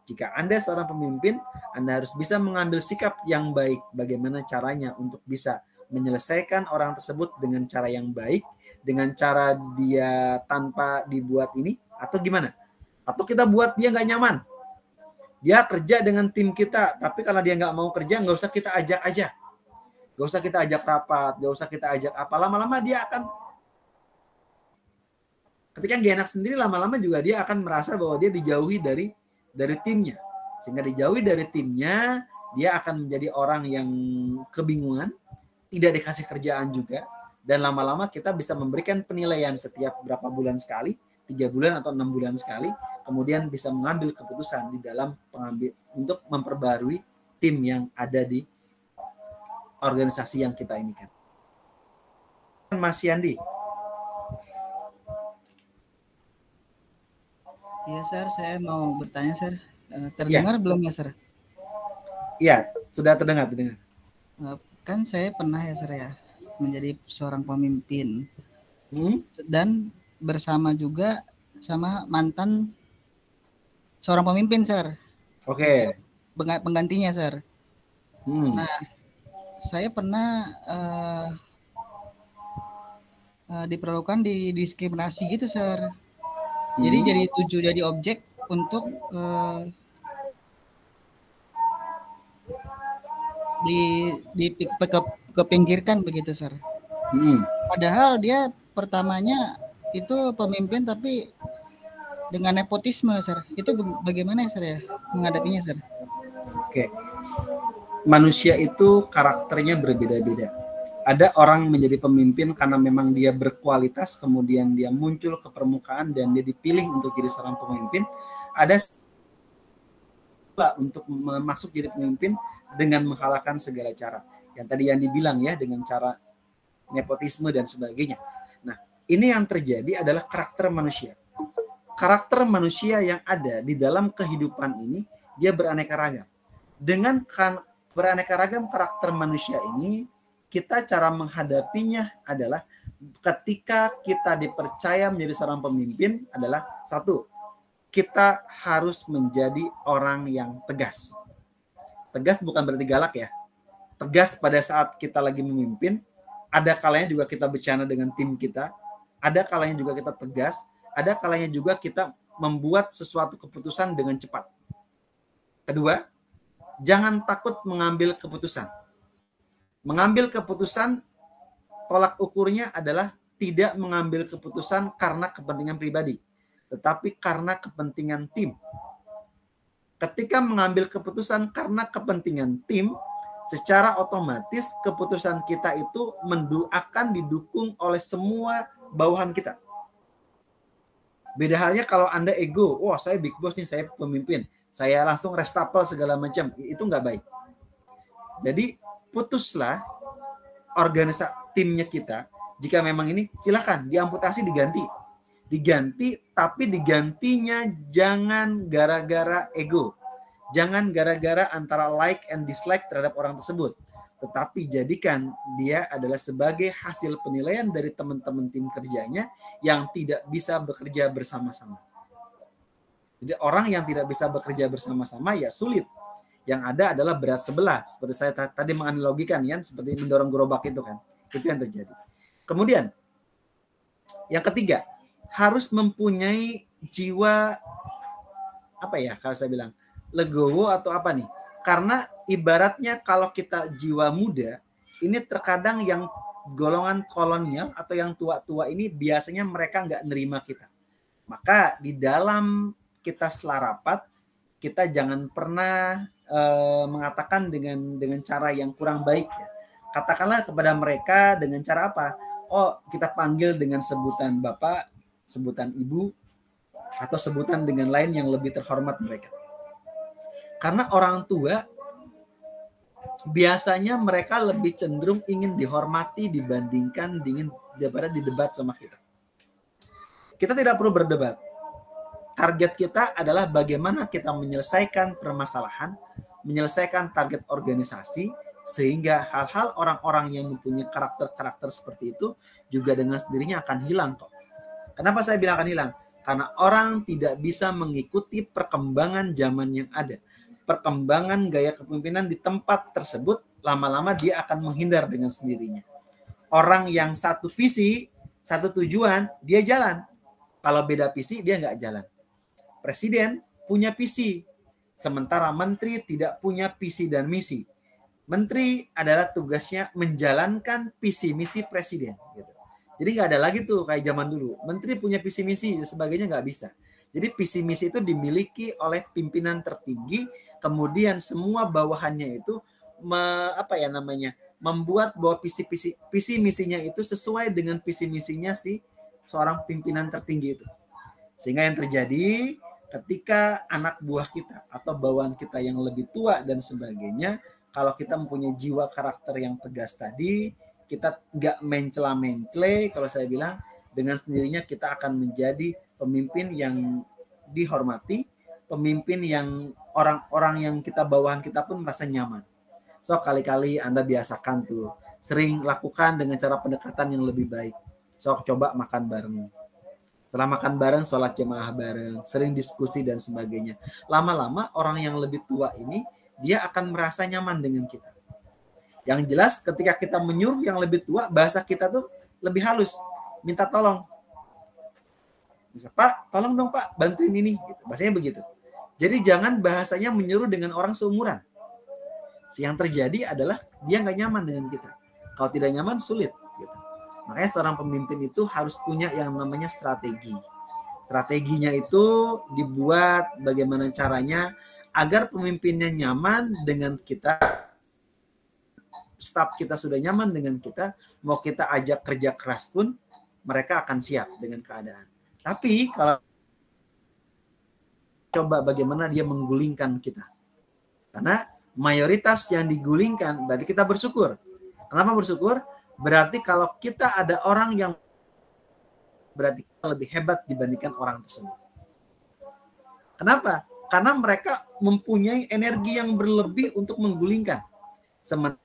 Jika Anda seorang pemimpin, Anda harus bisa mengambil sikap yang baik. Bagaimana caranya untuk bisa menyelesaikan orang tersebut dengan cara yang baik, dengan cara dia tanpa dibuat ini, atau gimana? Atau kita buat dia nggak nyaman. Dia kerja dengan tim kita, tapi kalau dia nggak mau kerja, nggak usah kita ajak aja. Nggak usah kita ajak rapat, nggak usah kita ajak apa. Lama-lama dia akan, ketika dia enak sendiri, lama-lama juga dia akan merasa bahwa dia dijauhi dari timnya. Sehingga dijauhi dari timnya, dia akan menjadi orang yang kebingungan, tidak dikasih kerjaan juga, dan lama-lama kita bisa memberikan penilaian setiap berapa bulan sekali, 3 bulan atau 6 bulan sekali, kemudian bisa mengambil keputusan di dalam untuk memperbarui tim yang ada di organisasi yang kita ini kan. Mas Yandi. Iya, Sir, saya mau bertanya, Sir. Terdengar belum ya, Sir? Iya, sudah terdengar. Kan saya pernah ya, Sir, ya, menjadi seorang pemimpin. Dan bersama juga sama mantan seorang pemimpin, Sir. Oke. Penggantinya, Sir. Nah, saya pernah diperlakukan didiskriminasi gitu, Sir. Jadi jadi objek untuk kepinggirkan begitu, Sir. Padahal dia pertamanya itu pemimpin tapi dengan nepotisme, Sir. Itu bagaimana, Sir, ya menghadapinya, Sir? Oke. Manusia itu karakternya berbeda-beda. Ada orang menjadi pemimpin karena memang dia berkualitas, kemudian dia muncul ke permukaan dan dia dipilih untuk jadi seorang pemimpin. Ada untuk masuk jadi pemimpin dengan menghalalkan segala cara. Yang tadi yang dibilang ya, dengan cara nepotisme dan sebagainya. Nah, ini yang terjadi adalah karakter manusia. Karakter manusia yang ada di dalam kehidupan ini, dia beraneka ragam. Dengan beraneka ragam karakter manusia ini, kita cara menghadapinya adalah ketika kita dipercaya menjadi seorang pemimpin adalah satu, kita harus menjadi orang yang tegas. Tegas bukan berarti galak ya. Tegas pada saat kita lagi memimpin, ada kalanya juga kita bercanda dengan tim kita, ada kalanya juga kita tegas, ada kalanya juga kita membuat sesuatu keputusan dengan cepat. Kedua, jangan takut mengambil keputusan. Mengambil keputusan, tolak ukurnya adalah tidak mengambil keputusan karena kepentingan pribadi, tetapi karena kepentingan tim. Ketika mengambil keputusan karena kepentingan tim, secara otomatis keputusan kita itu akan didukung oleh semua bawahan kita. Beda halnya kalau Anda ego, wah saya big boss nih, saya pemimpin, saya langsung reshuffle segala macam, itu nggak baik. Jadi putuslah organisasi timnya kita, jika memang ini silakan diamputasi, diganti, tapi digantinya jangan gara-gara ego, jangan gara-gara antara like and dislike terhadap orang tersebut, tetapi jadikan dia adalah sebagai hasil penilaian dari teman-teman tim kerjanya yang tidak bisa bekerja bersama-sama. Jadi orang yang tidak bisa bekerja bersama-sama ya sulit. Yang ada adalah berat sebelah. Seperti saya tadi menganalogikan ya, seperti mendorong gerobak itu kan. Itu yang terjadi. Kemudian, yang ketiga, harus mempunyai jiwa, apa ya kalau saya bilang, legowo atau apa nih. Karena ibaratnya kalau kita jiwa muda, ini terkadang yang golongan kolonial atau yang tua-tua ini biasanya mereka nggak nerima kita. Maka di dalam kita selarapat, kita jangan pernah mengatakan dengan cara yang kurang baik ya. Katakanlah kepada mereka dengan cara apa? Oh, kita panggil dengan sebutan Bapak, sebutan ibu, atau sebutan dengan lain yang lebih terhormat mereka. Karena orang tua biasanya mereka lebih cenderung ingin dihormati dibandingkan daripada didebat sama kita. Kita tidak perlu berdebat. Target kita adalah bagaimana kita menyelesaikan permasalahan, menyelesaikan target organisasi, sehingga hal-hal orang-orang yang mempunyai karakter-karakter seperti itu juga dengan sendirinya akan hilang kok. Kenapa saya bilang akan hilang? Karena orang tidak bisa mengikuti perkembangan zaman yang ada. Perkembangan gaya kepemimpinan di tempat tersebut, lama-lama dia akan menghindar dengan sendirinya. Orang yang satu visi, satu tujuan, dia jalan. Kalau beda visi, dia nggak jalan. Presiden punya visi, sementara menteri tidak punya visi dan misi. Menteri adalah tugasnya menjalankan visi misi presiden. Gitu. Jadi nggak ada lagi tuh kayak zaman dulu. Menteri punya visi misi, sebagainya nggak bisa. Jadi visi misi itu dimiliki oleh pimpinan tertinggi, kemudian semua bawahannya itu membuat bahwa visi misinya itu sesuai dengan visi misinya si seorang pimpinan tertinggi itu. Sehingga yang terjadi ketika anak buah kita atau bawahan kita yang lebih tua dan sebagainya, kalau kita mempunyai jiwa karakter yang tegas tadi, kita nggak mencela-mencle, kalau saya bilang, dengan sendirinya kita akan menjadi pemimpin yang dihormati, pemimpin yang orang-orang yang kita bawahan kita pun merasa nyaman. So kali-kali Anda biasakan tuh, sering lakukan dengan cara pendekatan yang lebih baik. So coba makan bareng. Setelah makan bareng, sholat jamaah bareng, sering diskusi dan sebagainya. Lama-lama orang yang lebih tua ini, dia akan merasa nyaman dengan kita. Yang jelas ketika kita menyuruh yang lebih tua, bahasa kita tuh lebih halus. Minta tolong. Bisa, Pak, tolong dong Pak, bantuin ini. Gitu. Bahasanya begitu. Jadi jangan bahasanya menyuruh dengan orang seumuran. Yang terjadi adalah dia nggak nyaman dengan kita. Kalau tidak nyaman, sulit. Gitu. Makanya seorang pemimpin itu harus punya yang namanya strategi. Strateginya itu dibuat bagaimana caranya agar pemimpinnya nyaman dengan kita, staf kita sudah nyaman dengan kita, mau kita ajak kerja keras pun mereka akan siap dengan keadaan. Tapi kalau coba bagaimana dia menggulingkan kita. Karena mayoritas yang digulingkan berarti kita bersyukur. Kenapa bersyukur? Berarti kalau kita ada orang yang berarti kita lebih hebat dibandingkan orang tersebut. Kenapa? Karena mereka mempunyai energi yang berlebih untuk menggulingkan. Sementara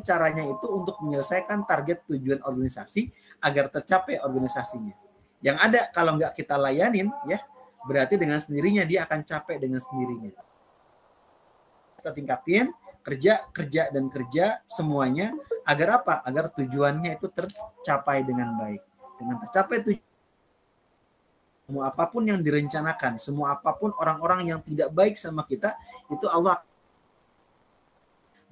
caranya itu untuk menyelesaikan target tujuan organisasi agar tercapai organisasinya. Yang ada kalau nggak kita layanin, ya berarti dengan sendirinya dia akan capek dengan sendirinya. Kita tingkatin kerja semuanya agar apa? Agar tujuannya itu tercapai dengan baik. Dengan tercapai tujuan, semua apapun yang direncanakan, semua apapun orang-orang yang tidak baik sama kita, itu Allah.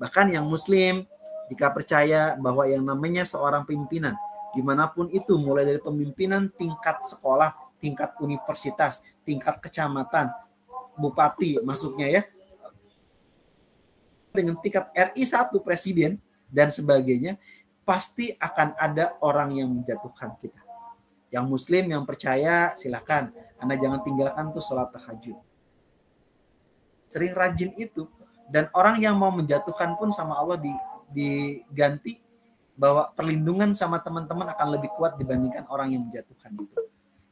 Bahkan yang muslim, jika percaya bahwa yang namanya seorang pimpinan, dimanapun itu, mulai dari pemimpinan tingkat sekolah, tingkat universitas, tingkat kecamatan, bupati masuknya ya, dengan tingkat RI 1 presiden dan sebagainya, pasti akan ada orang yang menjatuhkan kita. Yang muslim, yang percaya, silakan. Anda jangan tinggalkan tuh sholat tahajud. Sering rajin itu. Dan orang yang mau menjatuhkan pun sama Allah diganti bahwa perlindungan sama teman-teman akan lebih kuat dibandingkan orang yang menjatuhkan itu.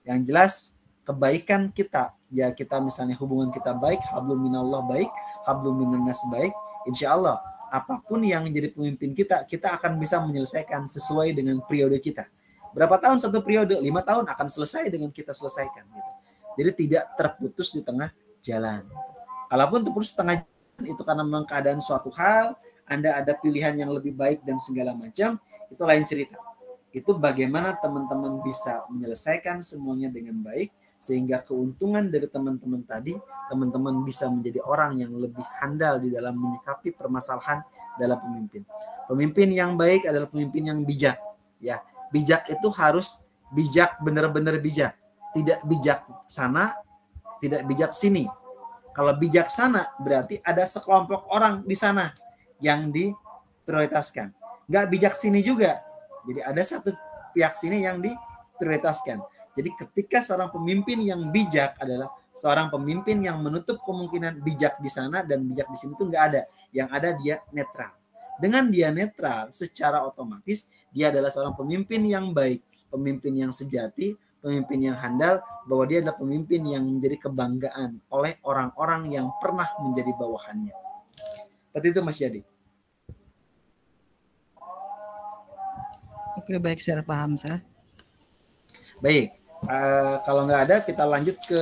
Yang jelas kebaikan kita, ya kita misalnya hubungan kita baik, hablum minallah baik, hablum minannas baik, insya Allah apapun yang menjadi pemimpin kita, kita akan bisa menyelesaikan sesuai dengan periode kita. Berapa tahun satu periode? 5 tahun akan selesai dengan kita selesaikan. Gitu. Jadi tidak terputus di tengah jalan. Kalaupun terputus di tengah jalan, itu karena memang keadaan suatu hal, Anda ada pilihan yang lebih baik dan segala macam, itu lain cerita. Itu bagaimana teman-teman bisa menyelesaikan semuanya dengan baik, sehingga keuntungan dari teman-teman tadi, teman-teman bisa menjadi orang yang lebih handal di dalam menyikapi permasalahan dalam pemimpin. Pemimpin yang baik adalah pemimpin yang bijak. Ya, bijak itu harus bijak, benar-benar bijak. Tidak bijak sana, tidak bijak sini. Kalau bijaksana berarti ada sekelompok orang di sana yang diprioritaskan. Nggak bijak sini juga. Jadi ada satu pihak sini yang prioritaskan. Jadi ketika seorang pemimpin yang bijak adalah seorang pemimpin yang menutup kemungkinan bijak di sana dan bijak di sini itu nggak ada. Yang ada dia netral. Dengan dia netral, secara otomatis dia adalah seorang pemimpin yang baik, pemimpin yang sejati, pemimpin yang handal, bahwa dia adalah pemimpin yang menjadi kebanggaan oleh orang-orang yang pernah menjadi bawahannya. Seperti itu Mas Yadi. Oke, baik, saya paham, Sir. Baik. Kalau nggak ada kita lanjut ke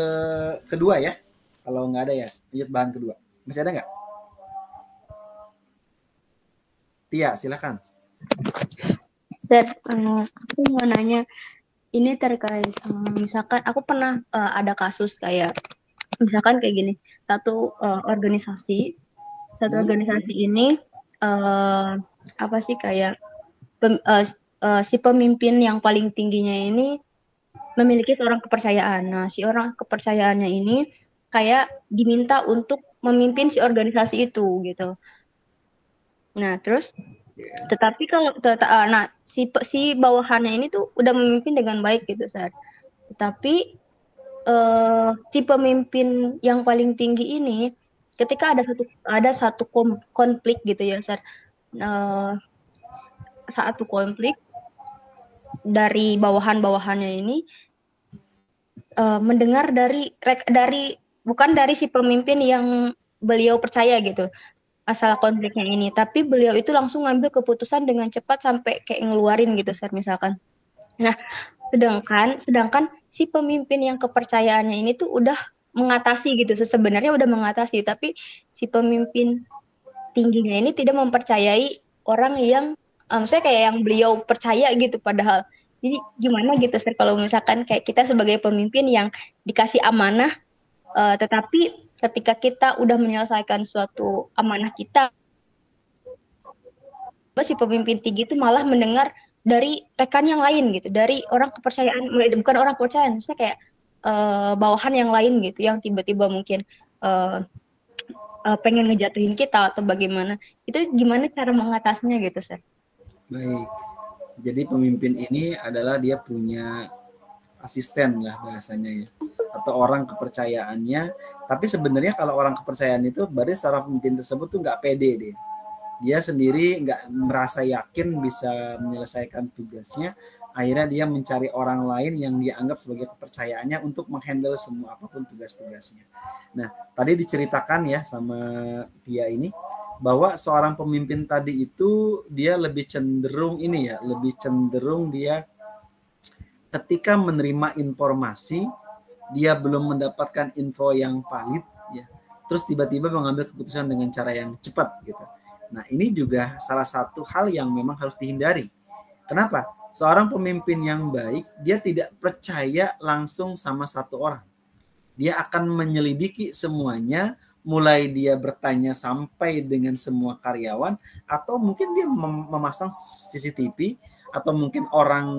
kedua ya. Kalau nggak ada ya lanjut bahan kedua. Masih ada nggak? Tia, silakan. Sir, aku mau nanya, ini terkait misalkan aku pernah ada kasus kayak misalkan kayak gini, satu organisasi ini apa sih kayak si pemimpin yang paling tingginya ini memiliki seorang kepercayaan. Nah, si orang kepercayaannya ini kayak diminta untuk memimpin si organisasi itu gitu. Nah, terus tetapi kalau nah si bawahannya ini tuh udah memimpin dengan baik gitu, Sir. Tetapi si pemimpin yang paling tinggi ini ketika ada satu konflik gitu ya, Sir. Satu konflik dari bawahan-bawahannya ini mendengar dari bukan dari si pemimpin yang beliau percaya gitu masalah konfliknya ini, tapi beliau itu langsung ngambil keputusan dengan cepat sampai kayak ngeluarin gitu, Sir, misalkan. Nah, sedangkan si pemimpin yang kepercayaannya ini tuh udah mengatasi gitu, sebenarnya udah mengatasi, tapi si pemimpin tingginya ini tidak mempercayai orang yang saya kayak yang beliau percaya gitu padahal. Jadi gimana gitu, Sir, kalau misalkan kayak kita sebagai pemimpin yang dikasih amanah, tetapi ketika kita udah menyelesaikan suatu amanah kita, si pemimpin tinggi itu malah mendengar dari rekan yang lain gitu, dari orang kepercayaan, bukan orang kepercayaan, maksudnya kayak bawahan yang lain gitu, yang tiba-tiba mungkin pengen ngejatuhin kita atau bagaimana. Itu gimana cara mengatasinya gitu, Sir? Baik. Jadi pemimpin ini adalah dia punya asisten lah bahasanya ya, atau orang kepercayaannya. Tapi sebenarnya kalau orang kepercayaan itu berarti seorang pemimpin tersebut tuh nggak pede dia sendiri nggak merasa yakin bisa menyelesaikan tugasnya. Akhirnya dia mencari orang lain yang dia anggap sebagai kepercayaannya untuk menghandle semua apapun tugas-tugasnya. Nah, tadi diceritakan ya sama Tia ini bahwa seorang pemimpin tadi itu dia lebih cenderung dia ketika menerima informasi dia belum mendapatkan info yang valid ya, terus tiba-tiba mengambil keputusan dengan cara yang cepat gitu. Nah, ini juga salah satu hal yang memang harus dihindari. Kenapa? Seorang pemimpin yang baik dia tidak percaya langsung sama satu orang. Dia akan menyelidiki semuanya, mulai dia bertanya sampai dengan semua karyawan, atau mungkin dia memasang CCTV, atau mungkin orang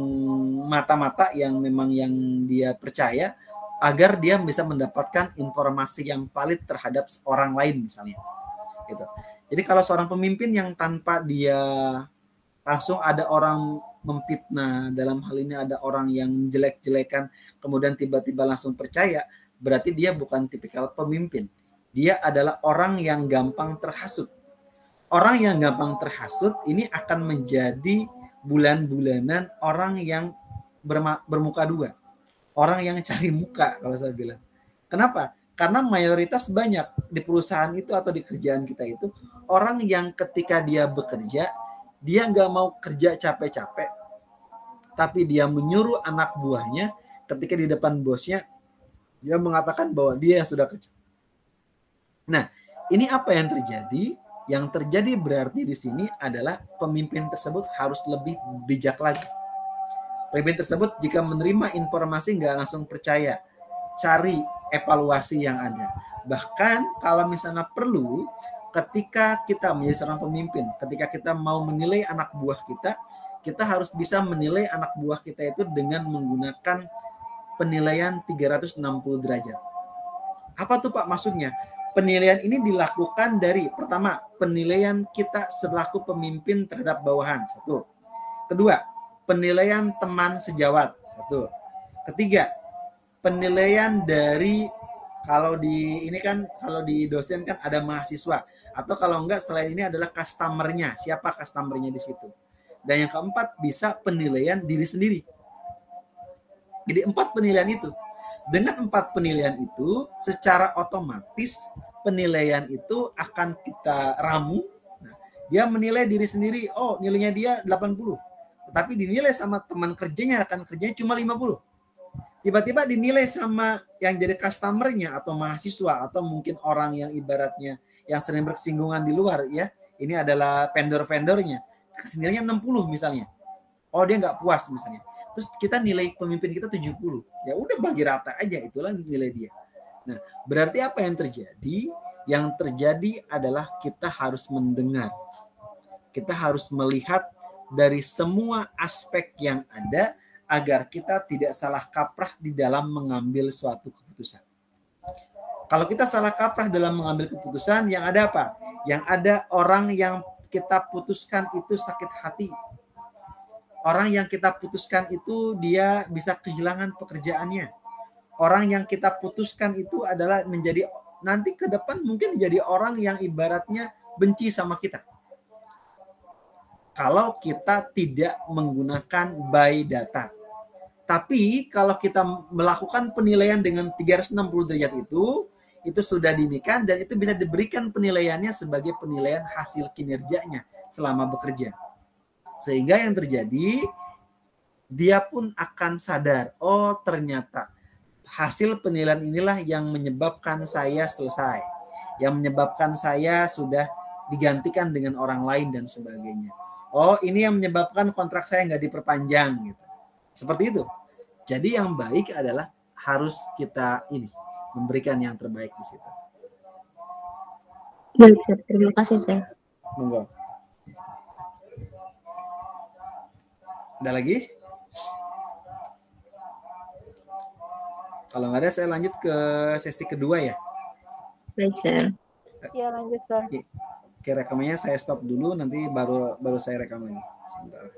mata-mata yang memang yang dia percaya, agar dia bisa mendapatkan informasi yang valid terhadap orang lain misalnya. Gitu. Jadi kalau seorang pemimpin yang tanpa dia langsung ada orang memfitnah, dalam hal ini ada orang yang jelek-jelekan, kemudian tiba-tiba langsung percaya, berarti dia bukan tipikal pemimpin. Dia adalah orang yang gampang terhasut. Orang yang gampang terhasut ini akan menjadi bulan-bulanan orang yang bermuka dua. Orang yang cari muka kalau saya bilang. Kenapa? Karena mayoritas banyak di perusahaan itu atau di kerjaan kita itu orang yang ketika dia bekerja, dia nggak mau kerja capek-capek, tapi dia menyuruh anak buahnya ketika di depan bosnya, dia mengatakan bahwa dia yang sudah kerja. Nah, ini apa yang terjadi? Yang terjadi berarti di sini adalah pemimpin tersebut harus lebih bijak lagi. Pemimpin tersebut jika menerima informasi nggak langsung percaya, cari evaluasi yang ada. Bahkan kalau misalnya perlu, ketika kita menjadi seorang pemimpin, ketika kita mau menilai anak buah kita, kita harus bisa menilai anak buah kita itu dengan menggunakan penilaian 360 derajat. Apa tuh Pak maksudnya? Penilaian ini dilakukan dari pertama, penilaian kita selaku pemimpin terhadap bawahan. Satu. Kedua, penilaian teman sejawat. Satu. Ketiga, penilaian dari kalau di ini kan kalau di dosen kan ada mahasiswa atau kalau enggak selain ini adalah customer-nya, siapa customer-nya di situ. Dan yang keempat bisa penilaian diri sendiri. Jadi 4 penilaian itu. Dengan 4 penilaian itu secara otomatis penilaian itu akan kita ramu. Nah, dia menilai diri sendiri, oh nilainya dia 80. Tetapi dinilai sama teman kerjanya, rekan kerjanya cuma 50. Tiba-tiba dinilai sama yang jadi customer-nya atau mahasiswa atau mungkin orang yang ibaratnya yang sering bersinggungan di luar ya. Ini adalah vendor-vendornya. Nilainya 60 misalnya. Oh dia nggak puas misalnya. Terus kita nilai pemimpin kita 70. Ya udah bagi rata aja, itulah nilai dia. Nah, berarti apa yang terjadi? Yang terjadi adalah kita harus mendengar. Kita harus melihat dari semua aspek yang ada agar kita tidak salah kaprah di dalam mengambil suatu keputusan. Kalau kita salah kaprah dalam mengambil keputusan, yang ada apa? Yang ada orang yang kita putuskan itu sakit hati. Orang yang kita putuskan itu dia bisa kehilangan pekerjaannya. Orang yang kita putuskan itu adalah menjadi nanti ke depan mungkin jadi orang yang ibaratnya benci sama kita. Kalau kita tidak menggunakan by data. Tapi kalau kita melakukan penilaian dengan 360 derajat itu sudah dinikan dan itu bisa diberikan penilaiannya sebagai penilaian hasil kinerjanya selama bekerja. Sehingga yang terjadi, dia pun akan sadar, oh ternyata hasil penilaian inilah yang menyebabkan saya selesai. Yang menyebabkan saya sudah digantikan dengan orang lain dan sebagainya. Oh ini yang menyebabkan kontrak saya nggak diperpanjang. Gitu. Seperti itu. Jadi yang baik adalah harus kita ini memberikan yang terbaik di situ. Baik, terima kasih saya. Monggo. Ada lagi? Kalau nggak ada, saya lanjut ke sesi kedua ya. Baik, sir. Ya lanjut, Sir. Oke, rekamannya saya stop dulu, nanti baru saya rekam lagi. Sebentar.